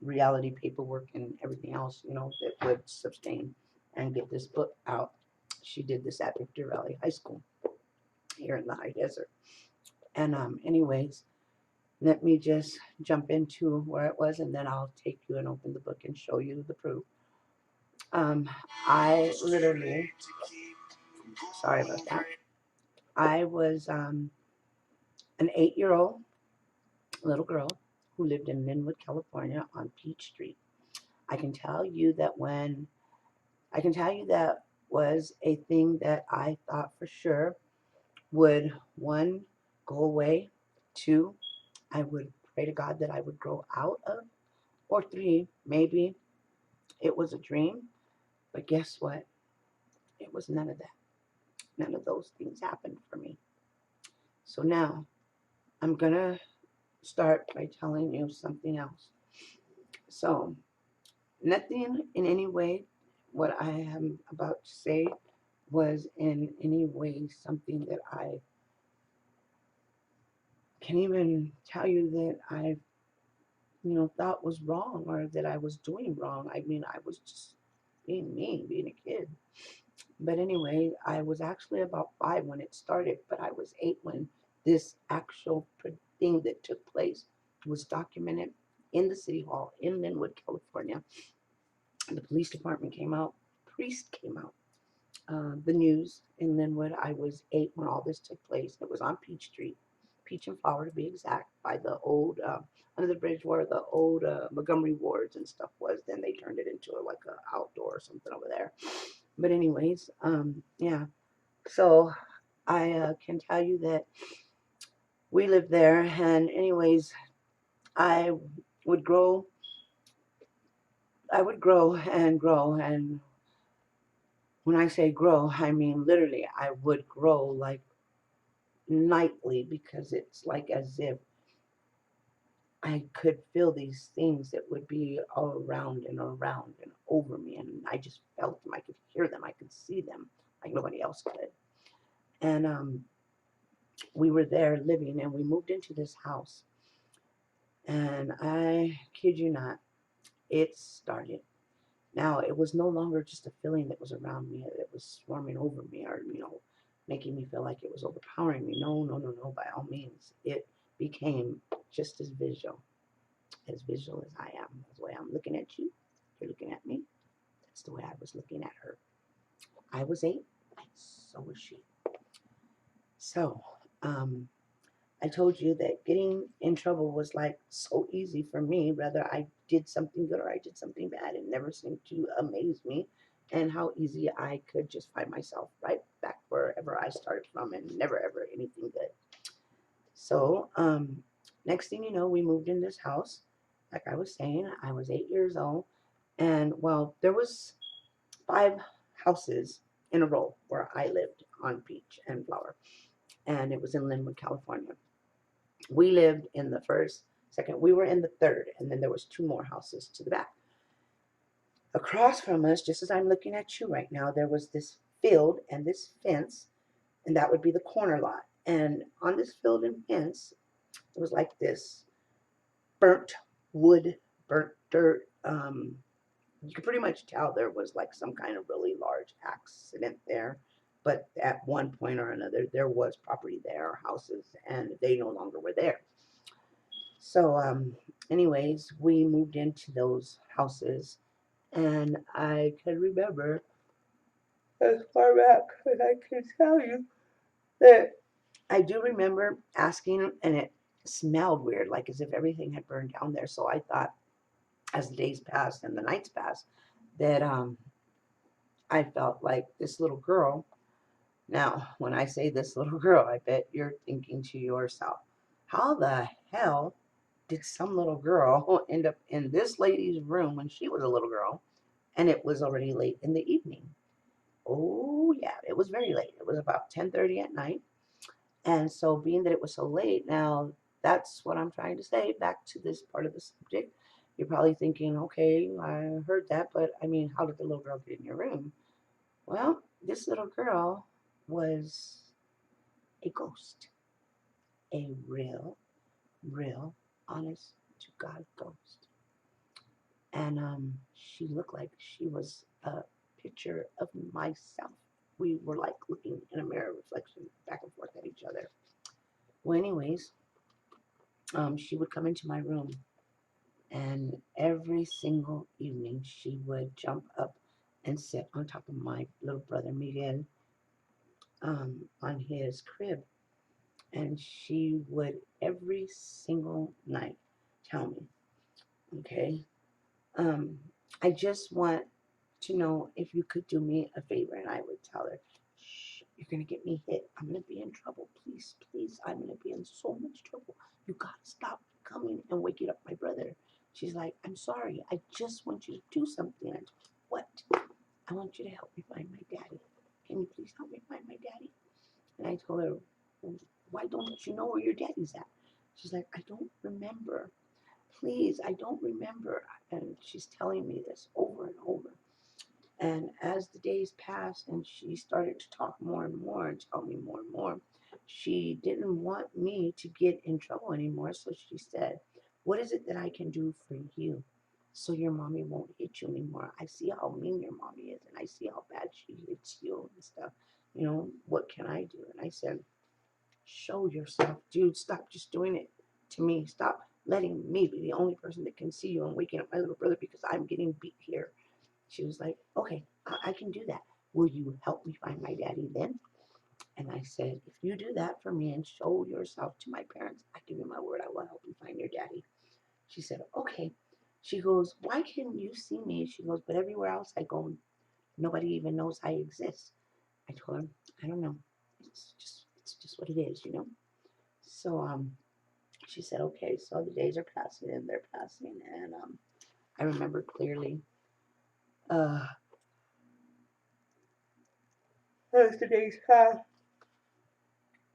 S1: reality paperwork and everything else, that would sustain and get this book out. She did this at Victor Valley High School here in the high desert. And anyways, let me just jump into where it was, and then I'll take you and open the book and show you the proof. I literally, sorry about that. I was an 8-year-old little girl who lived in Linwood, California on Peach Street. I can tell you that was a thing that I thought for sure would, one, go away, two, I would pray to God that I would grow out of, or three, maybe it was a dream. But guess what? It was none of that. None of those things happened for me. So now I'm going to start by telling you something else. So, nothing in any way what I am about to say was in any way something that I can even tell you that I, thought was wrong or that I was doing wrong. I mean, I was just being me, being a kid. But anyway, I was actually about 5 when it started, but I was 8 when this actual thing that took place was documented in the city hall in Linwood, California. The police department came out, priest came out. The news in Linwood. I was 8 when all this took place. It was on Peach Street, Peach and Flower to be exact, by the old, under the bridge where the old Montgomery wards and stuff was. Then they turned it into like a outdoor or something over there. But anyways, yeah. So I can tell you that we lived there, and anyways, I would grow. I would grow and grow, and when I say grow, I mean literally I would grow like nightly, because it's like as if I could feel these things that would be all around and around and over me, and I just felt them. I could hear them. I could see them like nobody else could. And we were there living, and we moved into this house. And I kid you not, it started. Now, it was no longer just a feeling that was around me, that was swarming over me, or, making me feel like it was overpowering me. No, no, no, no, by all means. It became just as visual as I am. That's the way I'm looking at you. You're looking at me. That's the way I was looking at her. I was 8, and so was she. So, I told you that getting in trouble was like so easy for me, whether I did something good or I did something bad. It never seemed to amaze me, and how easy I could just find myself right back wherever I started from, and never ever anything good. So, next thing you know, we moved in this house. Like I was saying, I was 8 years old, and well, there was 5 houses in a row where I lived on Peach and Flower, and it was in Linwood, California. We lived in the first, second, we were in the third, and then there was 2 more houses to the back. Across from us, just as I'm looking at you right now, there was this field and this fence, and that would be the corner lot. And on this field and fence, it was like this burnt wood, burnt dirt. You could pretty much tell there was like some kind of really large accident there. But at one point or another, there was property there, houses, and they no longer were there. So, anyways, we moved into those houses, and I can remember as far back as I can tell you that I do remember asking, and it smelled weird, like as if everything had burned down there. So I thought, as the days passed and the nights passed, that I felt like this little girl. Now, when I say this little girl, I bet you're thinking to yourself, how the hell did some little girl end up in this lady's room when she was a little girl, and it was already late in the evening? Oh, yeah, it was very late. It was about 10:30 at night. And so, being that it was so late, now that's what I'm trying to say. Back to this part of the subject. You're probably thinking, okay, I heard that, but I mean, how did the little girl get in your room? Well, this little girl was a ghost, a real, honest to God ghost. And she looked like she was a picture of myself. We were like looking in a mirror reflection back and forth at each other. Well, anyways, she would come into my room, and every single evening she would jump up and sit on top of my little brother Miguel, on his crib, and she would every single night tell me, okay, um, I just want to know if you could do me a favor. And I would tell her, shh, you're going to get me hit. I'm going to be in trouble. Please, please, I'm going to be in so much trouble. You got to stop coming and waking up my brother. She's like, I'm sorry. I just want you to do something. I told her, what? I want you to help me find my daddy. Can you please help me find my daddy? And I told her, why don't you know where your daddy's at? She's like, I don't remember. Please, I don't remember. And she's telling me this over and over. And as the days passed and she started to talk more and more and tell me more and more, she didn't want me to get in trouble anymore. So she said, what is it that I can do for you so your mommy won't hit you anymore? I see how mean your mommy is, and I see how bad she hits you and stuff. What can I do? And I said, show yourself, dude. Stop just doing it to me. Stop letting me be the only person that can see you and waking up my little brother because I'm getting beat here. She was like, okay, I can do that. Will you help me find my daddy then? And I said, if you do that for me and show yourself to my parents, I give you my word, I will help you find your daddy. She said, okay. She goes, why can you see me? She goes, but everywhere else I go, nobody even knows I exist. I told her, I don't know. It's just what it is. So she said, okay. So the days are passing and they're passing, and I remember clearly. Uh, as the days passed,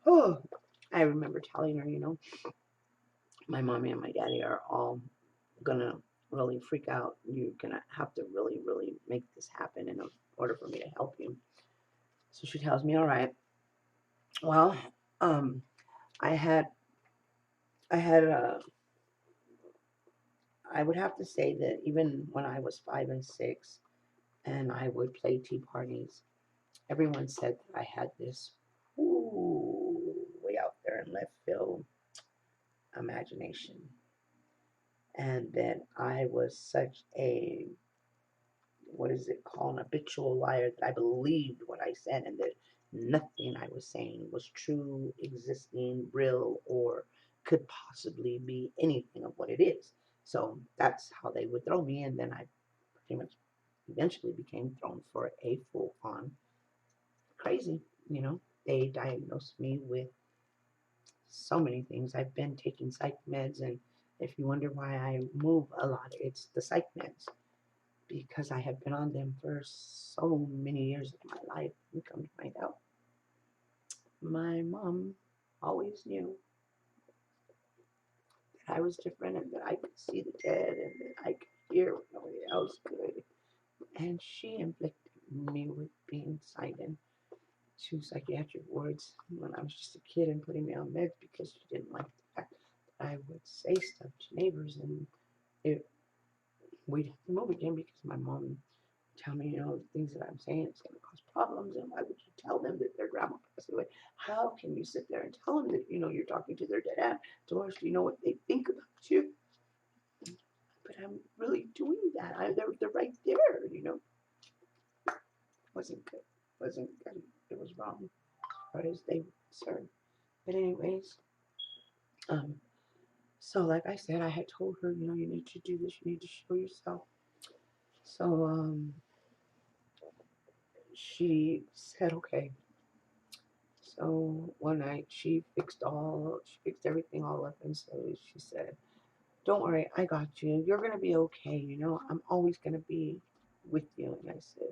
S1: oh, I remember telling her, my mommy and my daddy are all gonna really freak out. You're gonna have to really, really make this happen in order for me to help you. So she tells me, all right. Well, um, I had, I had, I would have to say that even when I was 5 and 6, and I would play tea parties, everyone said that I had this, ooh, way out there in left field imagination, and that I was such a, what is it called, an habitual liar, that I believed what I said, and that nothing I was saying was true, existing, real, or could possibly be anything of what it is. So that's how they would throw me, and then I pretty much eventually became thrown for a full on crazy. They diagnosed me with so many things. I've been taking psych meds, and if you wonder why I move a lot, it's the psych meds, because I have been on them for so many years of my life. And come to find out, my mom always knew that I was different and that I could see the dead and that I could hear what nobody else could. And she inflicted me with being signed in to psychiatric wards when I was just a kid and putting me on meds because she didn't like the fact that I would say stuff to neighbors, and it, we'd have to move again because my mom tell me, the things that I'm saying is going to cause problems, and why would you tell them that their grandma passed away? How can you sit there and tell them that, you're talking to their dead aunt? Doris, do you know what they think about you? But I'm really doing that. They're right there. Wasn't good. Wasn't good. It was wrong as far as they were concerned. But anyways, um, so like I said, I had told her, you need to do this. You need to show yourself. So she said, okay. So one night she fixed everything all up, and so she said, don't worry, I got you. You're going to be okay. I'm always going to be with you. And I said,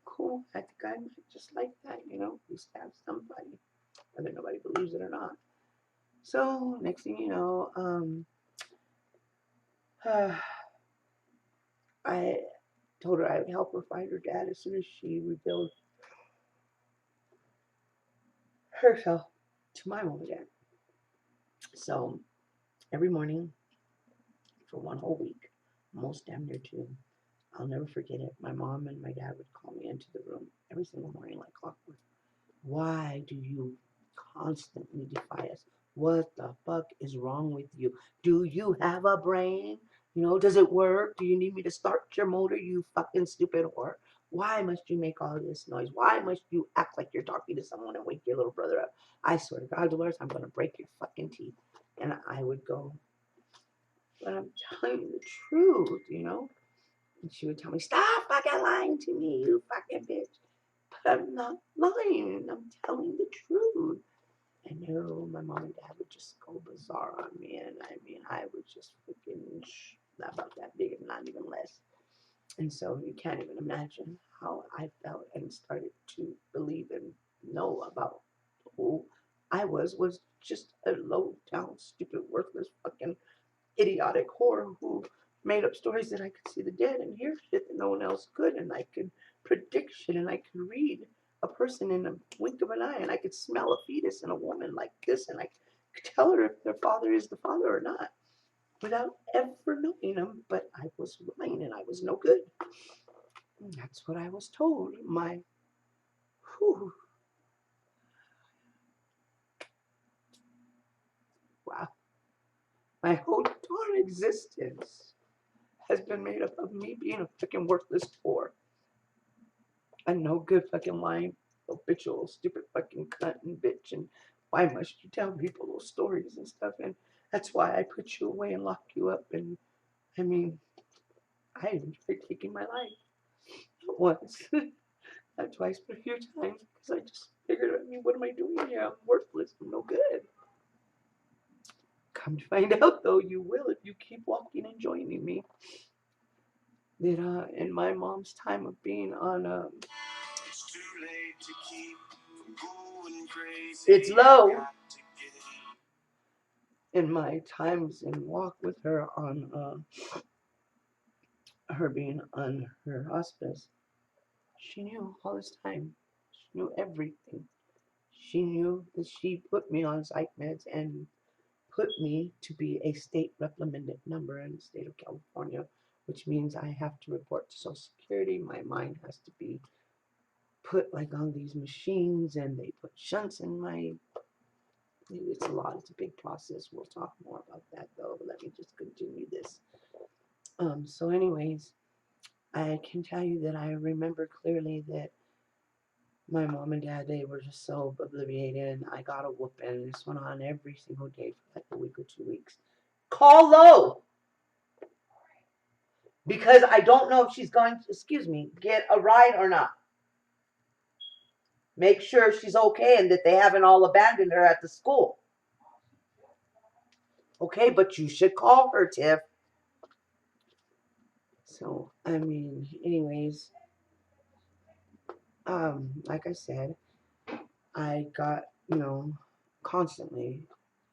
S1: cool. I think I might just like that, at least have somebody. whether nobody believes it or not. So next thing you know, I told her I would help her find her dad as soon as she revealed herself to my mom and dad. So every morning for one whole week, almost damn near two, I'll never forget it. My mom and my dad would call me into the room every single morning like clockwork. Why do you constantly defy us? What the fuck is wrong with you? Do you have a brain? You know, does it work? Do you need me to start your motor, you fucking stupid whore? Why must you make all this noise? Why must you act like you're talking to someone and wake your little brother up? I swear to God, Dolores, I'm going to break your fucking teeth. And I would go, but I'm telling you the truth, you know? And she would tell me, stop fucking lying to me, you fucking bitch. But I'm not lying. I'm telling the truth. I know my mom and dad would just go bizarre on me, and I mean, I was just freaking about that big, if not even less. And so you can't even imagine how I felt and started to believe and know about who I was just a low down, stupid, worthless, fucking idiotic whore who made up stories that I could see the dead and hear shit that no one else could, and I could predict shit, and I could read a person in a wink of an eye, and I could smell a fetus in a woman like this, and I could tell her if their father is the father or not without ever knowing him. But I was lying, and I was no good. And that's what I was told. Whew, wow, my whole darn existence has been made up of me being a freaking worthless whore. A no good fucking lying, habitual, stupid fucking cunt and bitch. And why must you tell people those stories and stuff? And that's why I put you away and locked you up. And I mean, I even tried taking my life. Not once, not twice, but a few times because I just figured, I mean, what am I doing here? I'm worthless. I'm no good. Come to find out, though, you will if you keep walking and joining me. That in my mom's time of being on it's too late to keep from going crazy. It's low. In my times in walk with her on her being on her hospice, she knew all this time. She knew everything. She knew that she put me on psych meds and put me to be a state reprimanded number in the state of California, which means I have to report to Social Security. My mind has to be put like on these machines, and they put shunts in my. It's a lot. It's a big process. We'll talk more about that though. But let me just continue this. So anyways, I can tell you that I remember clearly that my mom and dad, they were just so obliviated, and I got a whooping. This went on every single day for like a week or 2 weeks. Call low! Because I don't know if she's going to, excuse me, get a ride or not. Make sure she's okay and that they haven't all abandoned her at the school. Okay, but you should call her, Tiff. So, I mean, anyways, like I said, I got, constantly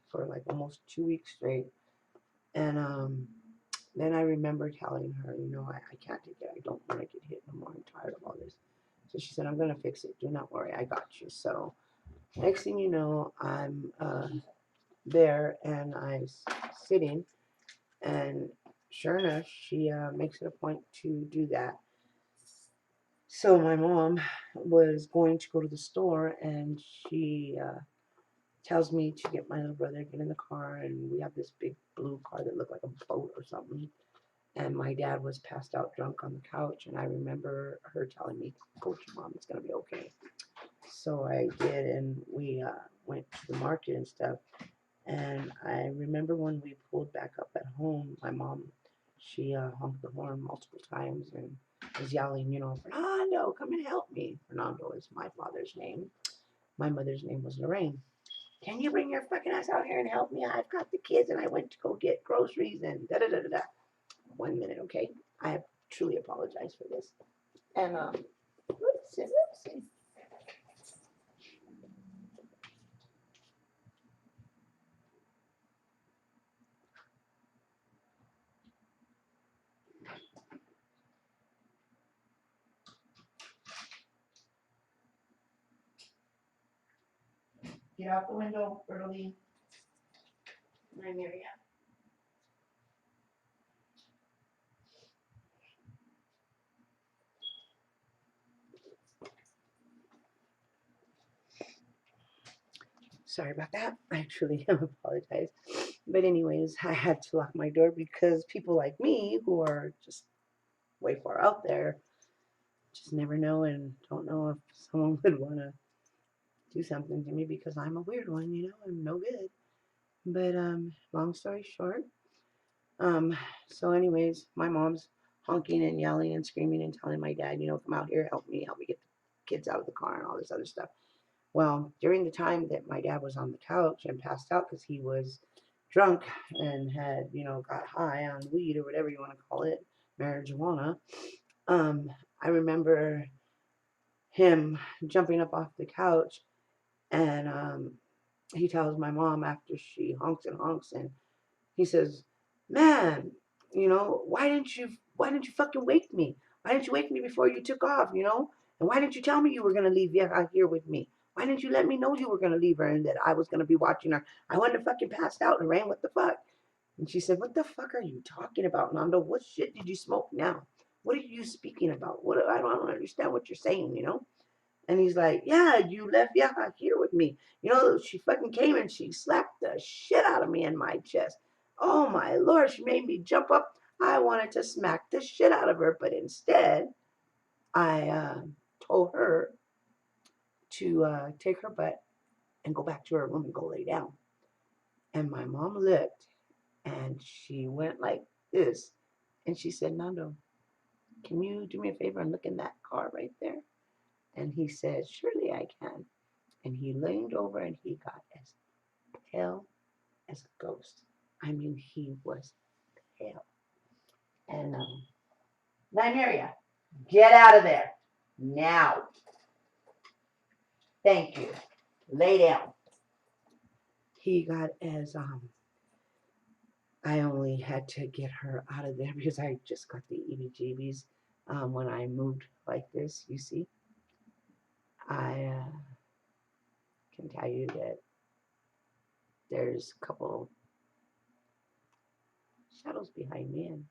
S1: for like almost 2 weeks straight. And then I remember telling her, I can't take it. I don't want to get hit no more. I'm tired of all this. So she said, I'm going to fix it. Do not worry. I got you. So next thing you know, I'm there and I'm sitting. And sure enough, she makes it a point to do that. So my mom was going to go to the store, and she tells me to get my little brother, get in the car, and we have this big blue car that looked like a boat or something. And my dad was passed out drunk on the couch, and I remember her telling me, go to your mom, it's going to be okay. So I did, and we went to the market and stuff. And I remember when we pulled back up at home, my mom, she honked the horn multiple times and was yelling, Fernando, come and help me. Fernando is my father's name. My mother's name was Lorraine. Can you bring your fucking ass out here and help me? I've got the kids and I went to go get groceries and da-da-da-da-da. 1 minute, okay? I truly apologize for this. And, let's see. Get out the window early. I'm here yet. Sorry about that. I truly apologize. But anyways, I had to lock my door because people like me who are just way far out there just never know and don't know if someone would want to do something to me because I'm a weird one, you know, I'm no good. But long story short, um, so anyways, my mom's honking and yelling and screaming and telling my dad, you know, come out here, help me get the kids out of the car and all this other stuff. Well, during the time that my dad was on the couch and passed out because he was drunk and had, you know, got high on weed or whatever you want to call it, marijuana, I remember him jumping up off the couch and he tells my mom after she honks and honks and he says, "Man, you know, why didn't you fucking wake me? Why didn't you wake me before you took off, you know? And why didn't you tell me you were gonna leave out here with me? Why didn't you let me know you were gonna leave her and that I was gonna be watching her? I wouldn't have fucking passed out, Lorraine. What the fuck?" And she said, "What the fuck are you talking about, Nando? What shit did you smoke now? What are you speaking about? What I don't understand what you're saying, you know?" And he's like, "Yeah, you left Yaha here with me. You know, she fucking came and she slapped the shit out of me in my chest. Oh my Lord, she made me jump up. I wanted to smack the shit out of her, but instead, I told her to take her butt and go back to her room and go lay down." And my mom looked and she went like this. And she said, "Nando, can you do me a favor and look in that car right there?" And he said, "Surely I can." And he leaned over and he got as pale as a ghost. I mean, he was pale. And Nymeria, get out of there now. Thank you. Lay down. He got as I only had to get her out of there because I just got the EBGBs when I moved like this. You see, I can tell you that there's a couple shadows behind me and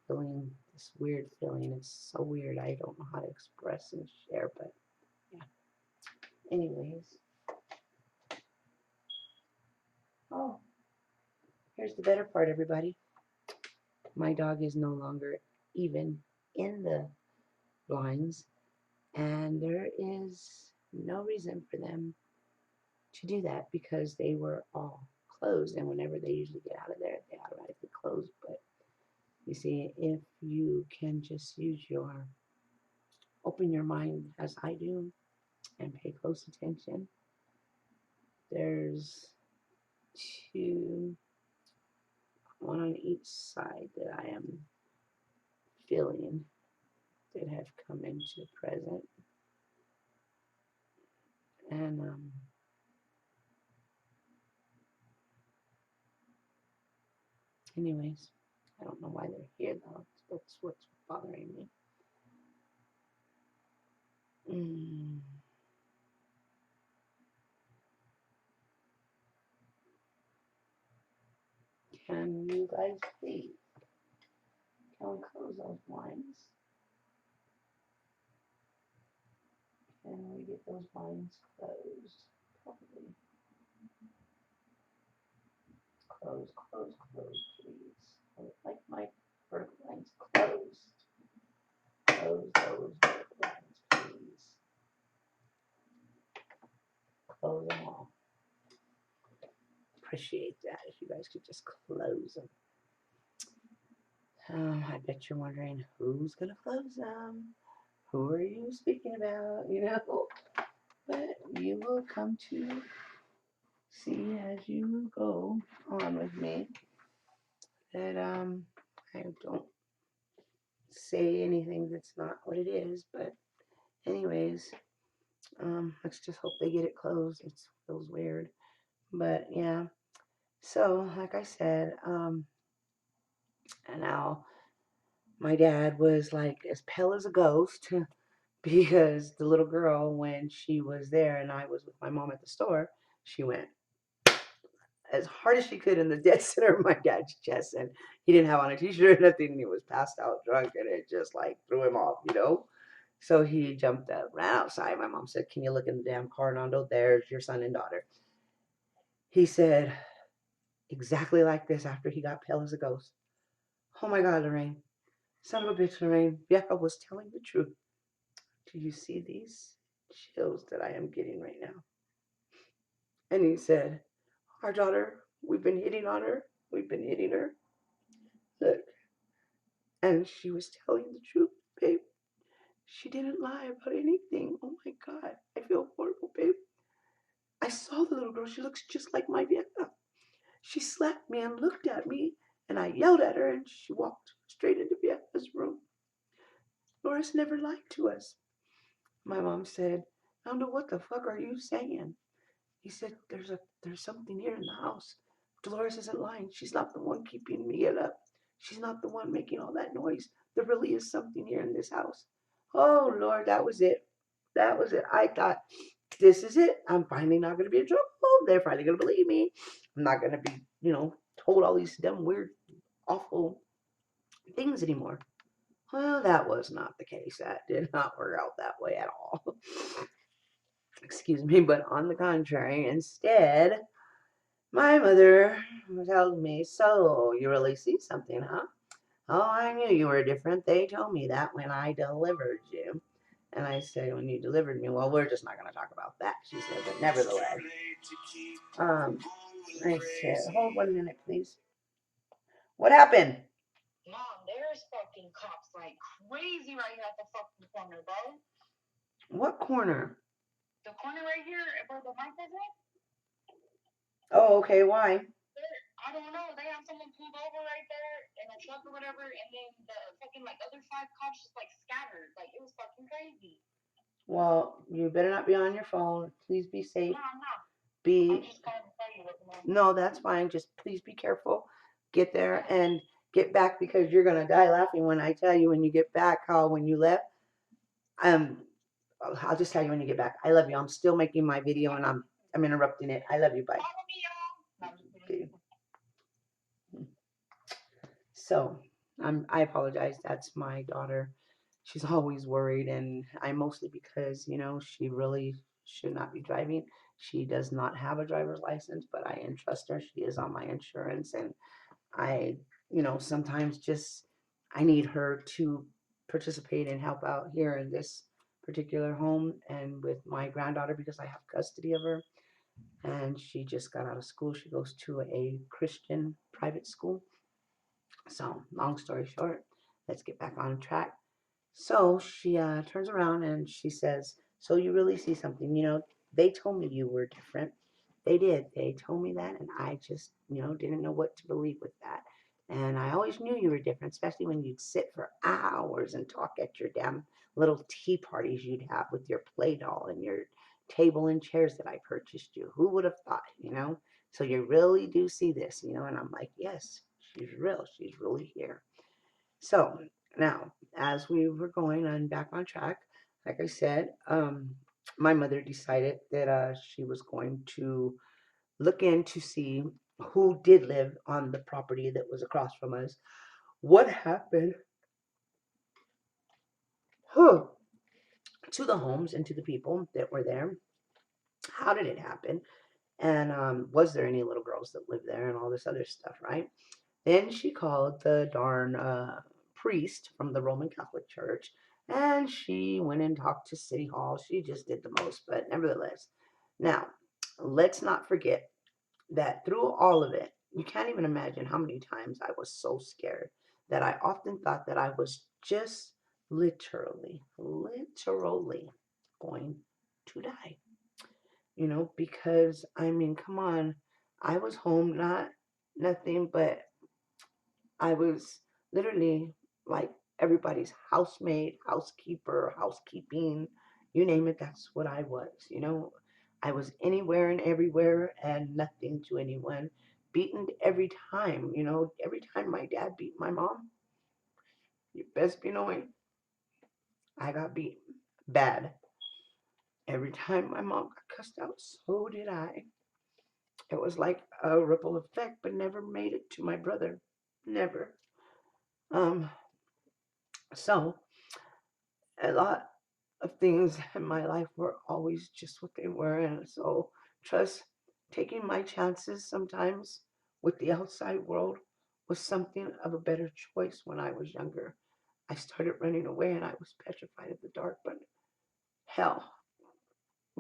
S1: feeling this weird feeling. It's so weird. I don't know how to express and share, but yeah. Anyways. Oh, here's the better part, everybody. My dog is no longer even in the blinds, and there is no reason for them to do that because they were all closed, and whenever they usually get out of there, they automatically close. But you see, if you can just open your mind as I do and pay close attention, there's two, one on each side that I am feeling that have come into present. And anyways, I don't know why they're here though. That's what's bothering me. Can you guys please can we close those blinds? Can we get those blinds closed? Probably. Close, close, close, please. I would like my vertical lines closed. Close those vertical lines, please. Close them all. Appreciate that if you guys could just close them. I bet you're wondering who's gonna close them. Who are you speaking about? You know, but you will come to see as you go on with me that I don't say anything that's not what it is. But anyways, let's just hope they get it closed. It feels weird, but yeah. So like I said, and now my dad was like as pale as a ghost because the little girl, when she was there and I was with my mom at the store, She went as hard as she could in the dead center of my dad's chest, and he didn't have on a t-shirt or nothing, and he was passed out drunk, and it just like threw him off, you know. So he jumped up, ran outside. My mom said, "Can you look in the damn car, Nando? There's your son and daughter." He said exactly like this after he got pale as a ghost. "Oh my God, Lorraine, son of a bitch, Lorraine, Vieja was telling the truth. Do you see these chills that I am getting right now?" And he said, "Our daughter, we've been hitting on her. We've been hitting her. Look." And she was telling the truth, babe. She didn't lie about anything. Oh my God, I feel horrible, babe. I saw the little girl. She looks just like my Vieja. She slapped me and looked at me, and I yelled at her, and she walked straight into Vieja's room. Loris never lied to us." My mom said, "Nando, what the fuck are you saying?" He said, there's something here in the house. Dolores isn't lying. She's not the one keeping Miguel up. She's not the one making all that noise. There really is something here in this house." Oh Lord, that was it. That was it. I thought, this is it. I'm finally not gonna be in trouble. They're finally gonna believe me. I'm not gonna be, told all these dumb, weird, awful things anymore. Well, that was not the case. That did not work out that way at all. Excuse me, but on the contrary, instead, my mother tells me, "So, you really see something, huh? Oh, I knew you were different. They told me that when I delivered you." And I say, "When you delivered me?" "Well, we're just not going to talk about that," she said, "but nevertheless." I said, "Hold 1 minute, please." "What happened?"
S2: Mom, there's fucking cops like crazy right here at the fucking corner, bro.
S1: "What corner?"
S2: The corner right here where the mic is at?
S1: "Oh, okay, why?"
S2: I don't know. They have someone pulled over right there in a truck or whatever, and then the fucking like other 5 cops just like scattered. Like it was fucking crazy.
S1: "Well, you better not be on your phone. Please be safe.
S2: No, I'm not.
S1: Be
S2: I'm just calling to tell you what the mom.
S1: No, that's fine. Just please be careful. Get there and get back, because you're gonna die laughing when I tell you when you get back how when you left. Um, I'll just tell you when you get back. I love you. I'm still making my video and I'm interrupting it. I love you. Bye.
S2: Follow me, y'all.
S1: Okay. So I apologize. That's my daughter. She's always worried, and I mostly because she really should not be driving. She does not have a driver's license, but I entrust her. She is on my insurance, and I, sometimes just I need her to participate and help out here in this particular home and with my granddaughter because I have custody of her. And she just got out of school. She goes to a Christian private school. So, long story short, let's get back on track. So she turns around and she says, "So you really see something? They told me you were different. They did. They told me that, and I just, didn't know what to believe with that. And I always knew you were different, especially when you'd sit for hours and talk at your damn little tea parties you'd have with your play doll and your table and chairs that I purchased you. Who would have thought? So you really do see this. And I'm like, yes, she's real. She's really here. So now, as we were going on back on track, like I said, my mother decided that she was going to look in to see who did live on the property that was across from us. What happened huh, to the homes and to the people that were there? How did it happen? And was there any little girls that lived there and all this other stuff, right? Then she called the darn priest from the Roman Catholic Church, and she went and talked to City Hall. She just did the most, but nevertheless. Now, let's not forget that through all of it, you can't even imagine how many times I was so scared that I often thought that I was just literally going to die. Because I mean, come on, I was home, not nothing, but I was literally like everybody's housemaid, housekeeper, housekeeping, you name it, that's what I was. I was anywhere and everywhere and nothing to anyone. Beaten every time. Every time my dad beat my mom, you best be knowing I got beat bad. Every time my mom got cussed out, so did I. It was like a ripple effect, but never made it to my brother. Never. Um, so a lot of things in my life were always just what they were, and so trust taking my chances sometimes with the outside world was something of a better choice when I was younger. I started running away and I was petrified of the dark, but hell,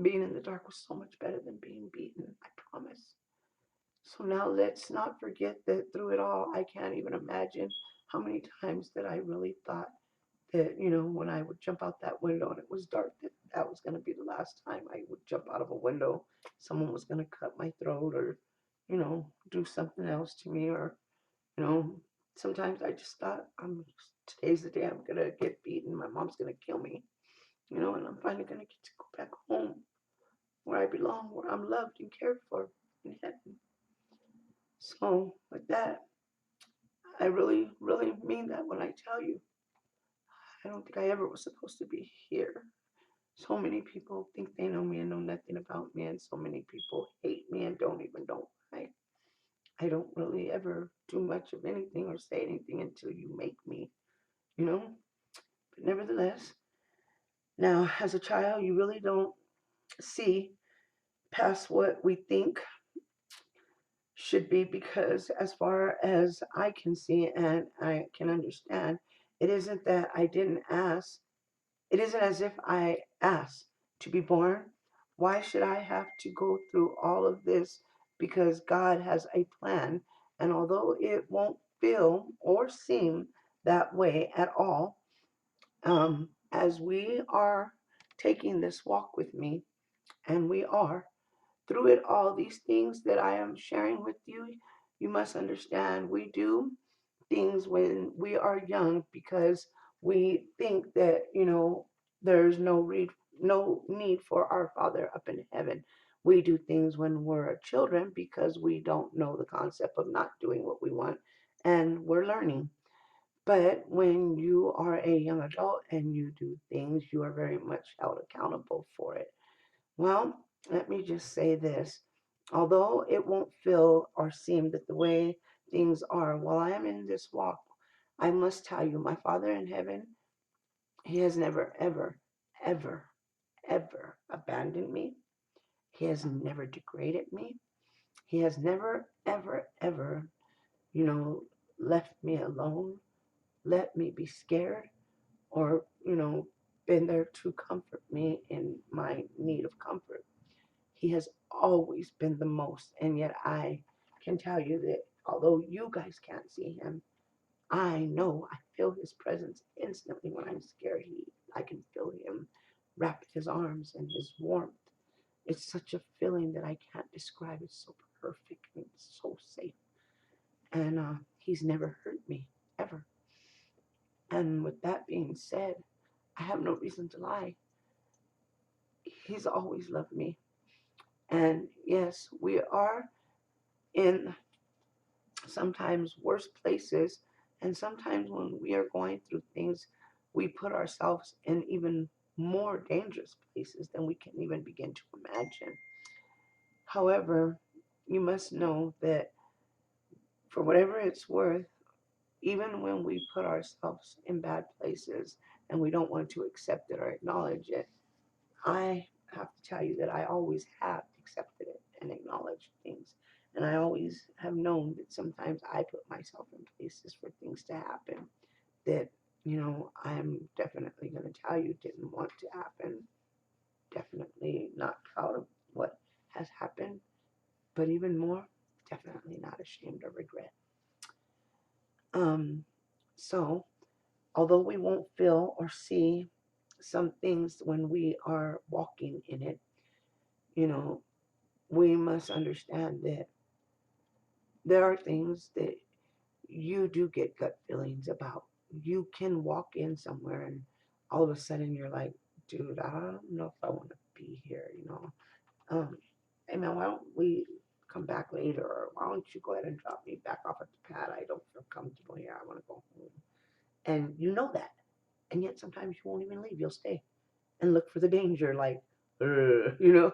S1: being in the dark was so much better than being beaten, I promise. So now let's not forget that through it all, I can't even imagine how many times that I really thought that, when I would jump out that window and it was dark, that was going to be the last time I would jump out of a window. Someone was going to cut my throat or, do something else to me. Or, you know, sometimes I just thought, today's the day I'm going to get beaten. My mom's going to kill me, and I'm finally going to get to go back home where I belong, where I'm loved and cared for in heaven. So, with that, I really, really mean that when I tell you, I don't think I ever was supposed to be here. So many people think they know me and know nothing about me, and so many people hate me and don't even know why. I don't really ever do much of anything or say anything until you make me, you know? But nevertheless, now as a child, you really don't see past what we think should be because, as far as I can see and I can understand, it isn't that I didn't ask. It isn't as if I asked to be born. Why should I have to go through all of this? Because God has a plan. And although it won't feel or seem that way at all, as we are taking this walk with me, and we are, through it all, these things that I am sharing with you, you must understand we do things when we are young because we think that, there's no need for our Father up in heaven. We do things when we're children because we don't know the concept of not doing what we want and we're learning. But when you are a young adult and you do things, you are very much held accountable for it. Well, let me just say this. Although it won't feel or seem that the way things are while I am in this walk, I must tell you, my Father in heaven, He has never, ever, ever, ever abandoned me. He has never degraded me. He has never, ever, ever, you know, left me alone, let me be scared, or, been there to comfort me in my need of comfort. He has always been the most. And yet I can tell you that although you guys can't see him, I know I feel his presence instantly when I'm scared. I can feel him wrap his arms and his warmth. It's such a feeling that I can't describe. It's so perfect and it's so safe. And he's never hurt me, ever. And with that being said, I have no reason to lie. He's always loved me. And yes, we are in sometimes worse places. And sometimes when we are going through things, we put ourselves in even more dangerous places than we can even begin to imagine. However, you must know that for whatever it's worth, even when we put ourselves in bad places and we don't want to accept it or acknowledge it, I have to tell you that I always have accepted it and acknowledged things. And I always have known that sometimes I put myself in places for things to happen that, I'm definitely going to tell you didn't want to happen. Definitely not proud of what has happened, but even more, definitely not ashamed or regret. Um, so, although we won't feel or see some things when we are walking in it, you know, we must understand that there are things that you do get gut feelings about. You can walk in somewhere and all of a sudden you're like, dude, I don't know if I want to be here. Hey man, why don't we come back later? Or why don't you go ahead and drop me back off at the pad? I don't feel comfortable here. I want to go home. And you know that. And yet sometimes you won't even leave. You'll stay and look for the danger, like, you know?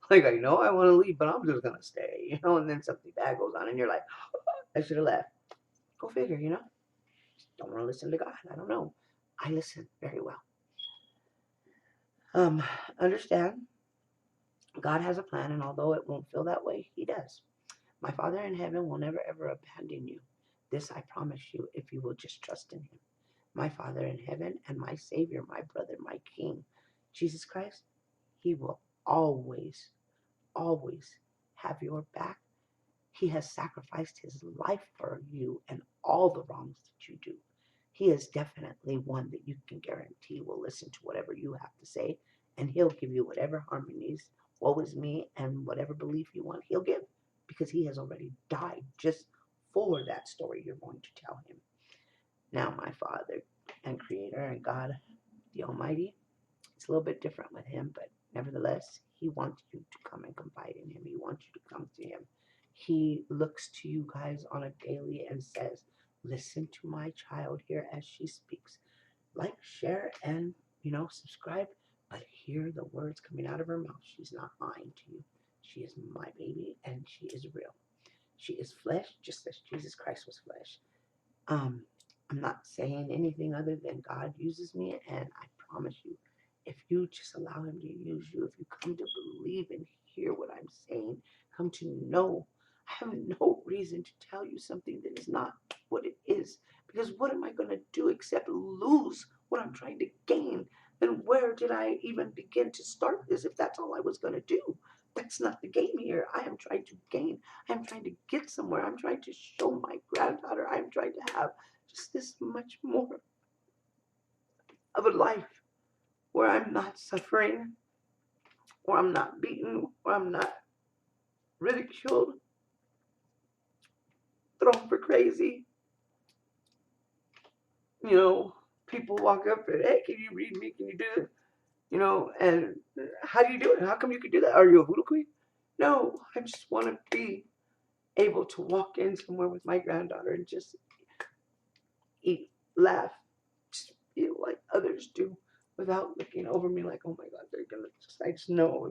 S1: Like, I know I want to leave, but I'm just going to stay, and then something bad goes on, and you're like, I should have left. Go figure. Don't want to listen to God. I don't know. I listen very well. Um, Understand, God has a plan, and although it won't feel that way, He does. My Father in heaven will never ever abandon you. This I promise you if you will just trust in Him. My Father in heaven and my Savior, my brother, my King, Jesus Christ, He will always, always have your back. He has sacrificed His life for you and all the wrongs that you do. He is definitely one that you can guarantee will listen to whatever you have to say, and He'll give you whatever harmonies, woe is me, and whatever belief you want, He'll give, because He has already died just for that story you're going to tell Him. Now, my Father and Creator and God, the Almighty, it's a little bit different with Him, but nevertheless, He wants you to come and confide in Him. He wants you to come to Him. He looks to you guys on a daily and says, listen to my child here as she speaks. Like, share, and, subscribe, but hear the words coming out of her mouth. She's not lying to you. She is my baby, and she is real. She is flesh, just as Jesus Christ was flesh. Um, I'm not saying anything other than God uses me, and I promise you, if you just allow Him to use you, if you come to believe and hear what I'm saying, come to know, I have no reason to tell you something that is not what it is. Because what am I going to do except lose what I'm trying to gain? Then where did I even begin to start this if that's all I was going to do? That's not the game here. I am trying to gain. I'm trying to get somewhere. I'm trying to show my granddaughter. I'm trying to have just this much more of a life where I'm not suffering, where I'm not beaten, where I'm not ridiculed, thrown for crazy. People walk up and, hey, can you read me? Can you do this? And how do you do it? How come you can do that? Are you a voodoo queen? No, I just want to be able to walk in somewhere with my granddaughter and just eat, laugh, just feel like others do without looking over me like, oh my God, they're gonna I just know.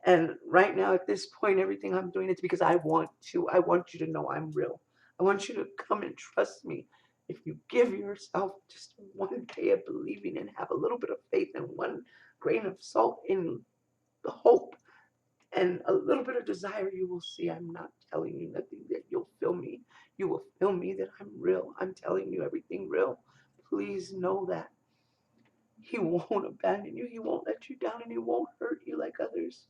S1: And right now at this point, everything I'm doing is because I want to. I want you to know I'm real. I want you to come and trust me. If you give yourself just one day of believing and have a little bit of faith and one grain of salt in the hope and a little bit of desire, you will see I'm not telling you nothing that you'll feel me. You will feel me that I'm real. I'm telling you everything real. Please know that. He won't abandon you. He won't let you down, and He won't hurt you like others.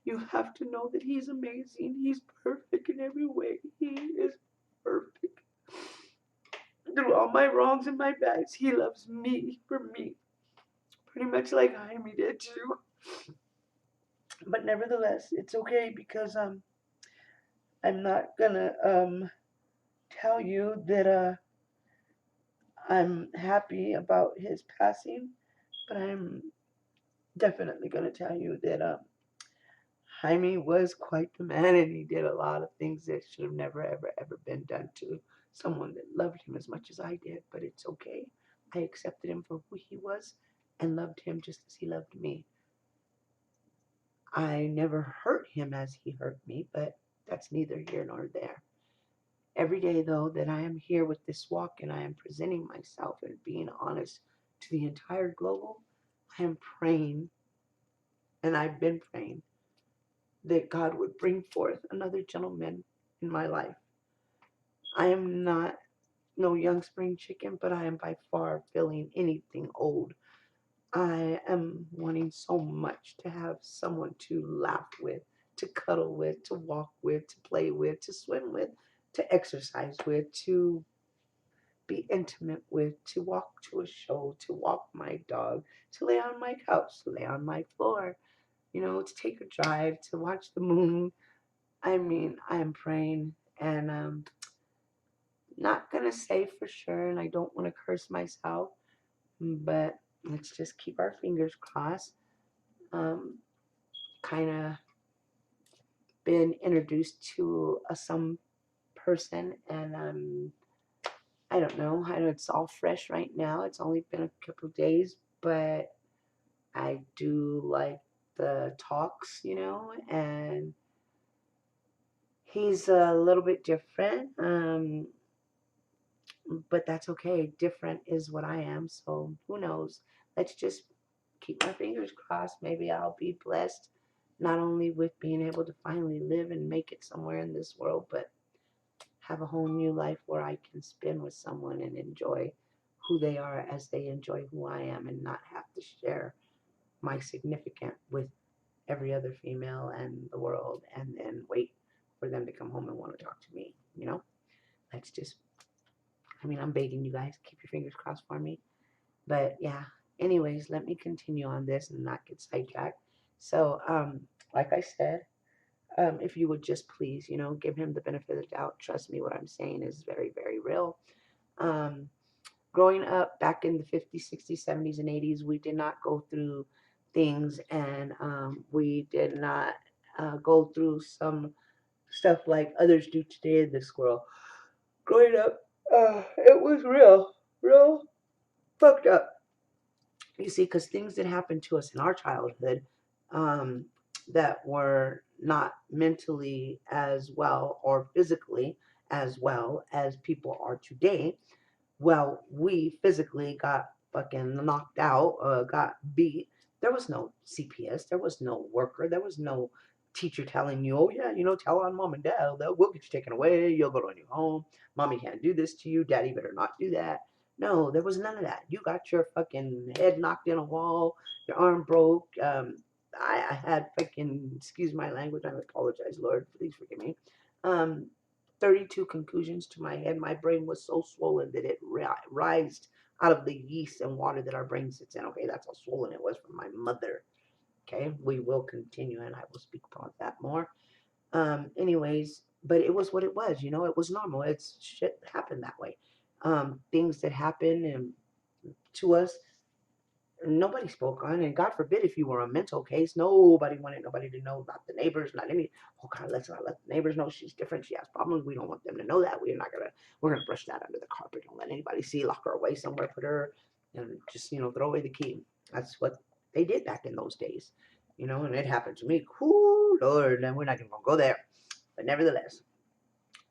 S1: You have to know that He's amazing. He's perfect in every way. He is perfect. Through all my wrongs and my bads, He loves me for me. Pretty much like Jaime did too. But nevertheless, it's okay because I'm not gonna tell you that I'm happy about his passing, but I'm definitely gonna tell you that Jaime was quite the man, and he did a lot of things that should have never, ever, ever been done to someone that loved him as much as I did. But it's okay. I accepted him for who he was and loved him just as he loved me. I never hurt him as he hurt me, but that's neither here nor there. Every day, though, that I am here with this walk and I am presenting myself and being honest to the entire global, I am praying, and I've been praying, that God would bring forth another gentleman in my life. I am not no young spring chicken, but I am by far feeling anything old. I am wanting so much to have someone to laugh with, to cuddle with, to walk with, to play with, to swim with, to exercise with, to be intimate with, to walk to a show, to walk my dog, to lay on my couch, to lay on my floor, to take a drive, to watch the moon. I mean, I am praying, and not gonna say for sure, and I don't want to curse myself, but let's just keep our fingers crossed. Um, kind of been introduced to some person, and I don't know. I know it's all fresh right now. It's only been a couple of days, but I do like the talks, and he's a little bit different. But that's okay. Different is what I am. So who knows? Let's just keep my fingers crossed. Maybe I'll be blessed not only with being able to finally live and make it somewhere in this world, but have a whole new life where I can spend with someone and enjoy who they are as they enjoy who I am, and not have to share my significant with every other female and the world and then wait for them to come home and want to talk to me. Let's just, I'm begging you guys, keep your fingers crossed for me. But yeah, anyways, let me continue on this and not get sidetracked. So, like I said, if you would just please, give him the benefit of the doubt. Trust me, what I'm saying is very, very real. Um, Growing up back in the 50s, 60s, 70s, and 80s, we did not go through things, and we did not go through some stuff like others do today in this world. Growing up, it was real fucked up. You see, because things that happened to us in our childhood, um, that were not mentally as well or physically as well as people are today. Well, we physically got fucking knocked out, got beat. There was no CPS, there was no worker, there was no teacher telling you, oh yeah, tell on mom and dad, we'll get you taken away, you'll go to a new home, mommy can't do this to you, daddy better not do that. No, there was none of that. You got your fucking head knocked in a wall, your arm broke. I had fucking, excuse my language, I apologize, Lord, please forgive me. Um, 32 concussions to my head. My brain was so swollen that it rised out of the yeast and water that our brain sits in. Okay, that's how swollen it was from my mother. Okay, we will continue and I will speak about that more. Anyways, but it was what it was, it was normal. It's shit happened that way. Things that happen to us, nobody spoke on, and God forbid if you were a mental case, nobody wanted nobody to know about the neighbors, not any. Oh God, let's not let the neighbors know she's different, she has problems. We don't want them to know that. We're gonna brush that under the carpet. Don't let anybody see. Lock her away somewhere. Put her, and just throw away the key. That's what they did back in those days, and it happened to me. Whoo, Lord, and we're not even gonna go there. But nevertheless,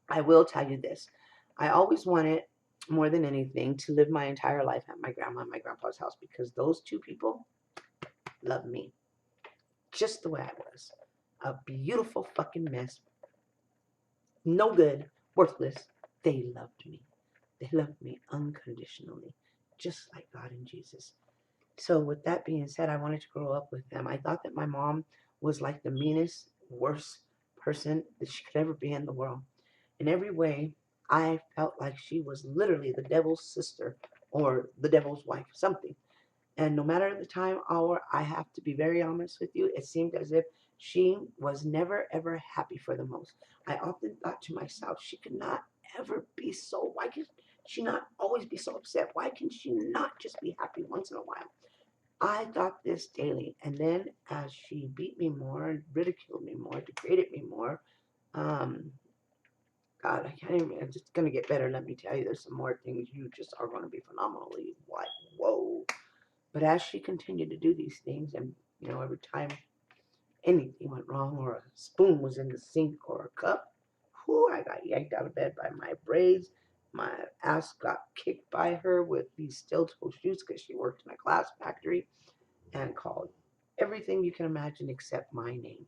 S1: I will tell you this: I always wanted, more than anything, to live my entire life at my grandma and my grandpa's house, because those two people loved me just the way I was. A beautiful fucking mess. No good. Worthless. They loved me. They loved me unconditionally. Just like God and Jesus. So with that being said, I wanted to grow up with them. I thought that my mom was like the meanest, worst person that she could ever be in the world. In every way, I felt like she was literally the devil's sister or the devil's wife, something. And no matter the time, hour, I have to be very honest with you, it seemed as if she was never ever happy for the most. I often thought to myself, she could not ever be so, why can she not always be so upset? Why can she not just be happy once in a while? I thought this daily. And then as she beat me more, ridiculed me more, degraded me more, um, God, I can't even, it's just going to get better. Let me tell you, there's some more things you just are going to be phenomenally like, whoa. But as she continued to do these things, and every time anything went wrong, or a spoon was in the sink or a cup, whoo, I got yanked out of bed by my braids. My ass got kicked by her with these steel toe shoes because she worked in a glass factory, and called everything you can imagine except my name.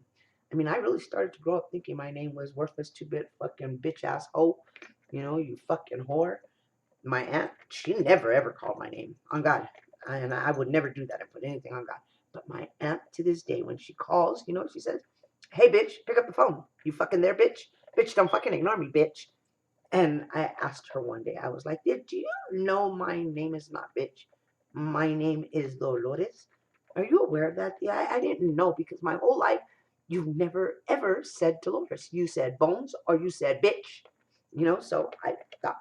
S1: I mean, I really started to grow up thinking my name was worthless, two-bit, fucking bitch ass hoe. You fucking whore. My aunt, she never ever called my name, on God. And I would never do that and put anything on God. But my aunt, to this day, when she calls, you know what she says? Hey, bitch, pick up the phone. You fucking there, bitch? Bitch, don't fucking ignore me, bitch. And I asked her one day, I was like, do you know my name is not bitch? My name is Dolores. Are you aware of that? Yeah, I didn't know, because my whole life, you've never ever said Dolores. You said Bones or you said bitch. So I thought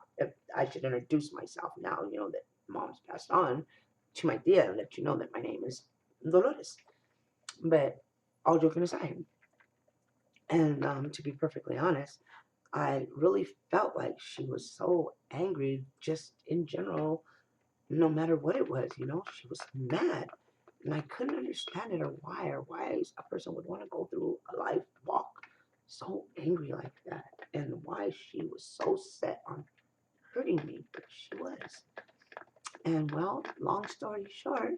S1: I should introduce myself now, that mom's passed on, to my tia, and let you know that my name is Dolores. But all joking aside, and to be perfectly honest, I really felt like she was so angry just in general, no matter what it was, she was mad. And I couldn't understand it, or why a person would want to go through a life walk so angry like that, and why she was so set on hurting me, but she was. And well, long story short,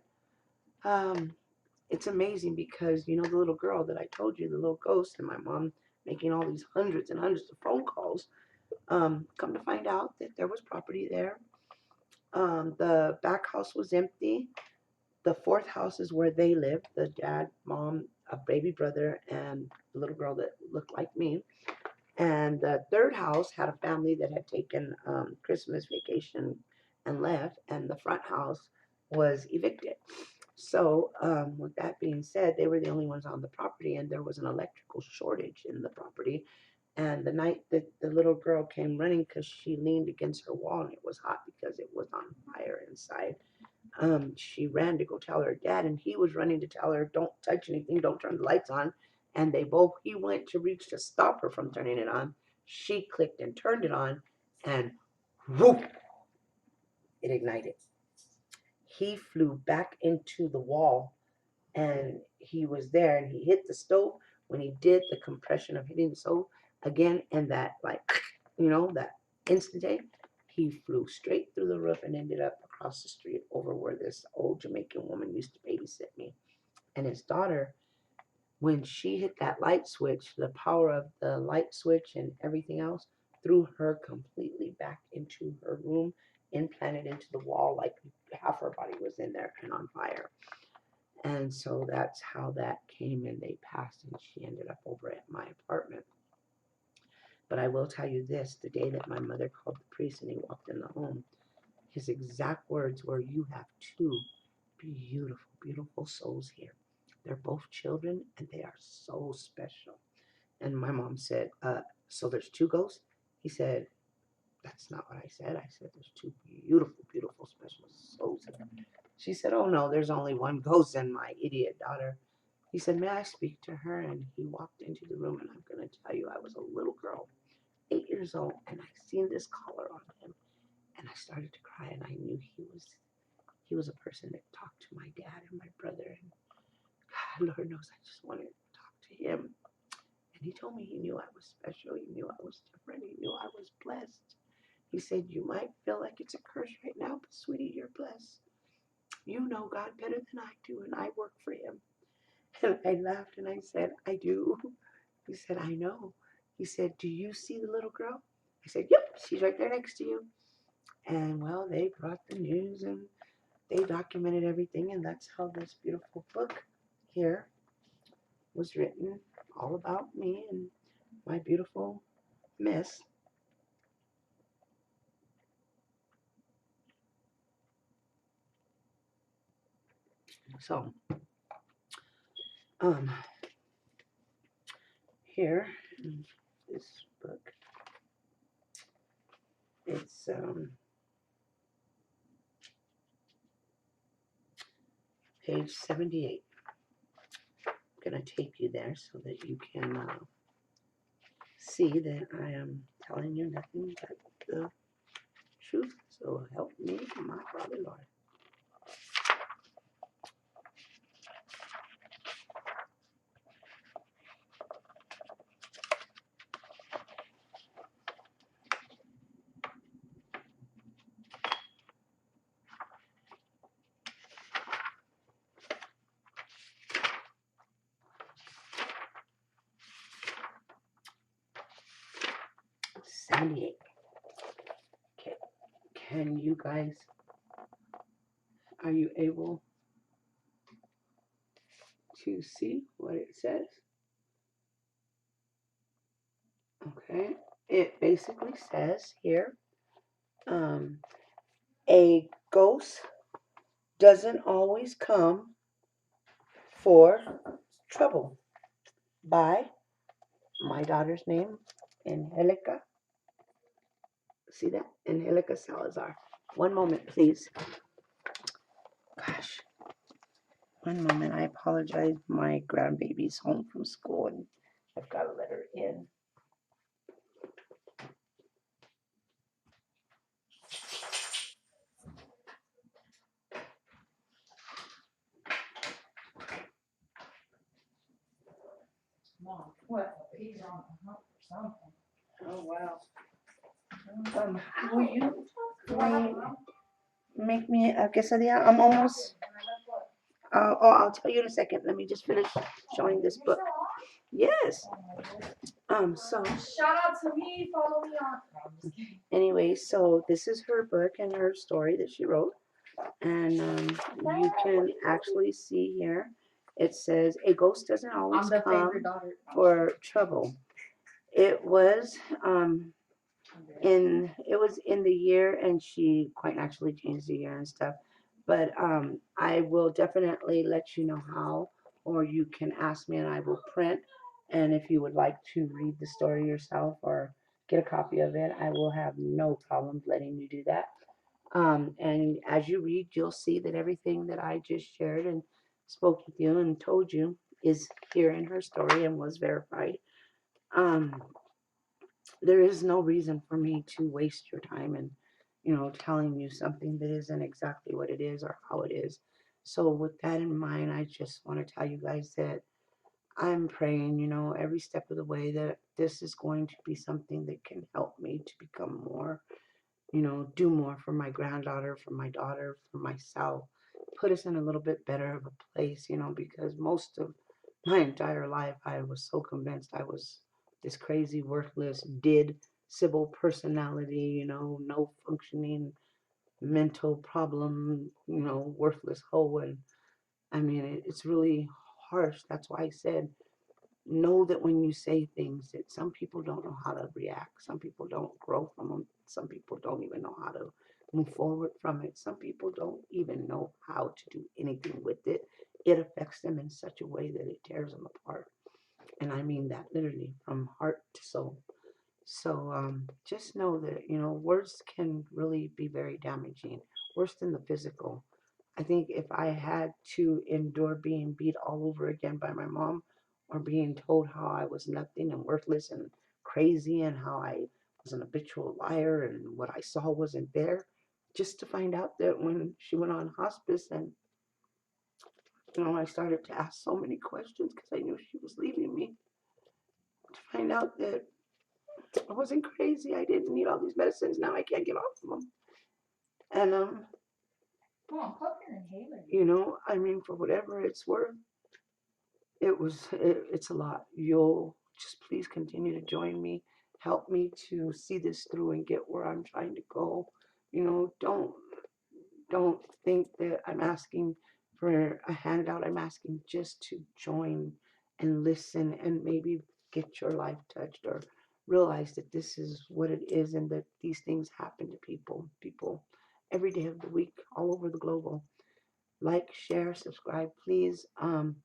S1: um, it's amazing because you know the little girl that I told you, the little ghost, and my mom making all these hundreds and hundreds of phone calls. Come to find out that there was property there. The back house was empty. The fourth house is where they lived, the dad, mom, a baby brother, and the little girl that looked like me. And the third house had a family that had taken Christmas vacation and left, and the front house was evicted. So, with that being said, they were the only ones on the property, and there was an electrical shortage in the property. And the night that the little girl came running because she leaned against her wall and it was hot because it was on fire inside, she ran to go tell her dad, and he was running to tell her, "Don't touch anything, don't turn the lights on." And he went to reach to stop her from turning it on. She clicked and turned it on, and whoop, it ignited. He flew back into the wall, and he was there, and he hit the stove. When he did, the compression of hitting the stove again, and that, like, that instant, he flew straight through the roof and ended up across the street over where this old Jamaican woman used to babysit me. And his daughter, when she hit that light switch, the power of the light switch and everything else threw her completely back into her room, implanted into the wall, like half her body was in there and on fire. And so that's how that came, and they passed, and she ended up over at my apartment. But I will tell you this, the day that my mother called the priest and he walked in the home, his exact words were, "You have two beautiful, beautiful souls here. They're both children, and they are so special." And my mom said, "So there's two ghosts?" He said, "That's not what I said. I said there's two beautiful, beautiful, special souls here." She said, "Oh no, there's only one ghost and my idiot daughter." He said, "May I speak to her?" And he walked into the room, and I'm going to tell you, I was a little girl, 8 years old, and I seen this collar on him, and I started to cry, and I knew he was a person that talked to my dad and my brother, and God, Lord knows, I just wanted to talk to him. And he told me he knew I was special, he knew I was different, he knew I was blessed. He said, "You might feel like it's a curse right now, but sweetie, you're blessed. You know God better than I do, and I work for him." And I laughed and I said, "I do." He said, "I know." He said, "Do you see the little girl?" I said, "Yep, she's right there next to you." And well, they brought the news and they documented everything, and that's how this beautiful book here was written, all about me and my beautiful miss. So, um, here in this book, it's page 78. I'm gonna take you there so that you can see that I am telling you nothing but the truth. So help me, my Father Lord. Okay, 78. Okay, can you guys, are you able to see what it says? Okay, it basically says here, um, a ghost doesn't always come for trouble, by my daughter's name, Angelica. See that? Angelica Salazar. One moment, please. Gosh, one moment. I apologize. My grandbaby's home from school, and I've got to let her in.
S2: Well, he's on the hunt for something.
S1: Oh, wow. Will you make me a quesadilla? I'm almost. I'll tell you in a second. Let me just finish showing this book. Yes. So.
S2: Shout out to me. Follow me on. No, I'm just kidding.
S1: Anyway, so this is her book and her story that she wrote. And you can actually see here, it says, a ghost doesn't always come for trouble. It was in the year, and she quite naturally changed the year and stuff. But I will definitely let you know how, or you can ask me and I will print. And if you would like to read the story yourself or get a copy of it, I will have no problems letting you do that. And as you read, you'll see that everything that I just shared and spoke with you and told you is here in her story and was verified. Um, there is no reason for me to waste your time and, telling you something that isn't exactly what it is or how it is. So with that in mind, I just want to tell you guys that I'm praying, every step of the way that this is going to be something that can help me to become more, do more for my granddaughter, for my daughter, for myself, put us in a little bit better of a place, because most of my entire life I was so convinced I was this crazy, worthless, Sybil personality, no functioning mental problem, worthless hoe. And I mean, it's really harsh. That's why I said, know that when you say things that some people don't know how to react, some people don't grow from them, some people don't even know how to move forward from it, some people don't even know how to do anything with it. It affects them in such a way that it tears them apart, and I mean that literally from heart to soul. So just know that words can really be very damaging, worse than the physical. I think if I had to endure being beat all over again by my mom, or being told how I was nothing and worthless and crazy, and how I was an habitual liar and what I saw wasn't there, just to find out that when she went on hospice, and I started to ask so many questions because I knew she was leaving me, to find out that I wasn't crazy. I didn't need all these medicines. Now I can't get off of them. And
S2: Come on, pop your inhaler.
S1: I mean, for whatever it's worth, it's a lot. You'll just please continue to join me, help me to see this through and get where I'm trying to go. Don't think that I'm asking for a handout. I'm asking just to join and listen and maybe get your life touched, or realize that this is what it is and that these things happen to people every day of the week all over the globe. Like, share, subscribe, please. I'm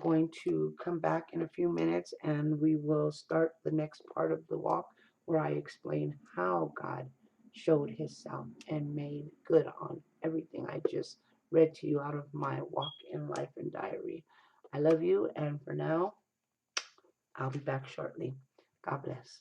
S1: going to come back in a few minutes and we will start the next part of the walk where I explain how God showed himself and made good on everything I just read to you out of my walk in life and diary. I love you, and for now, I'll be back shortly. God bless.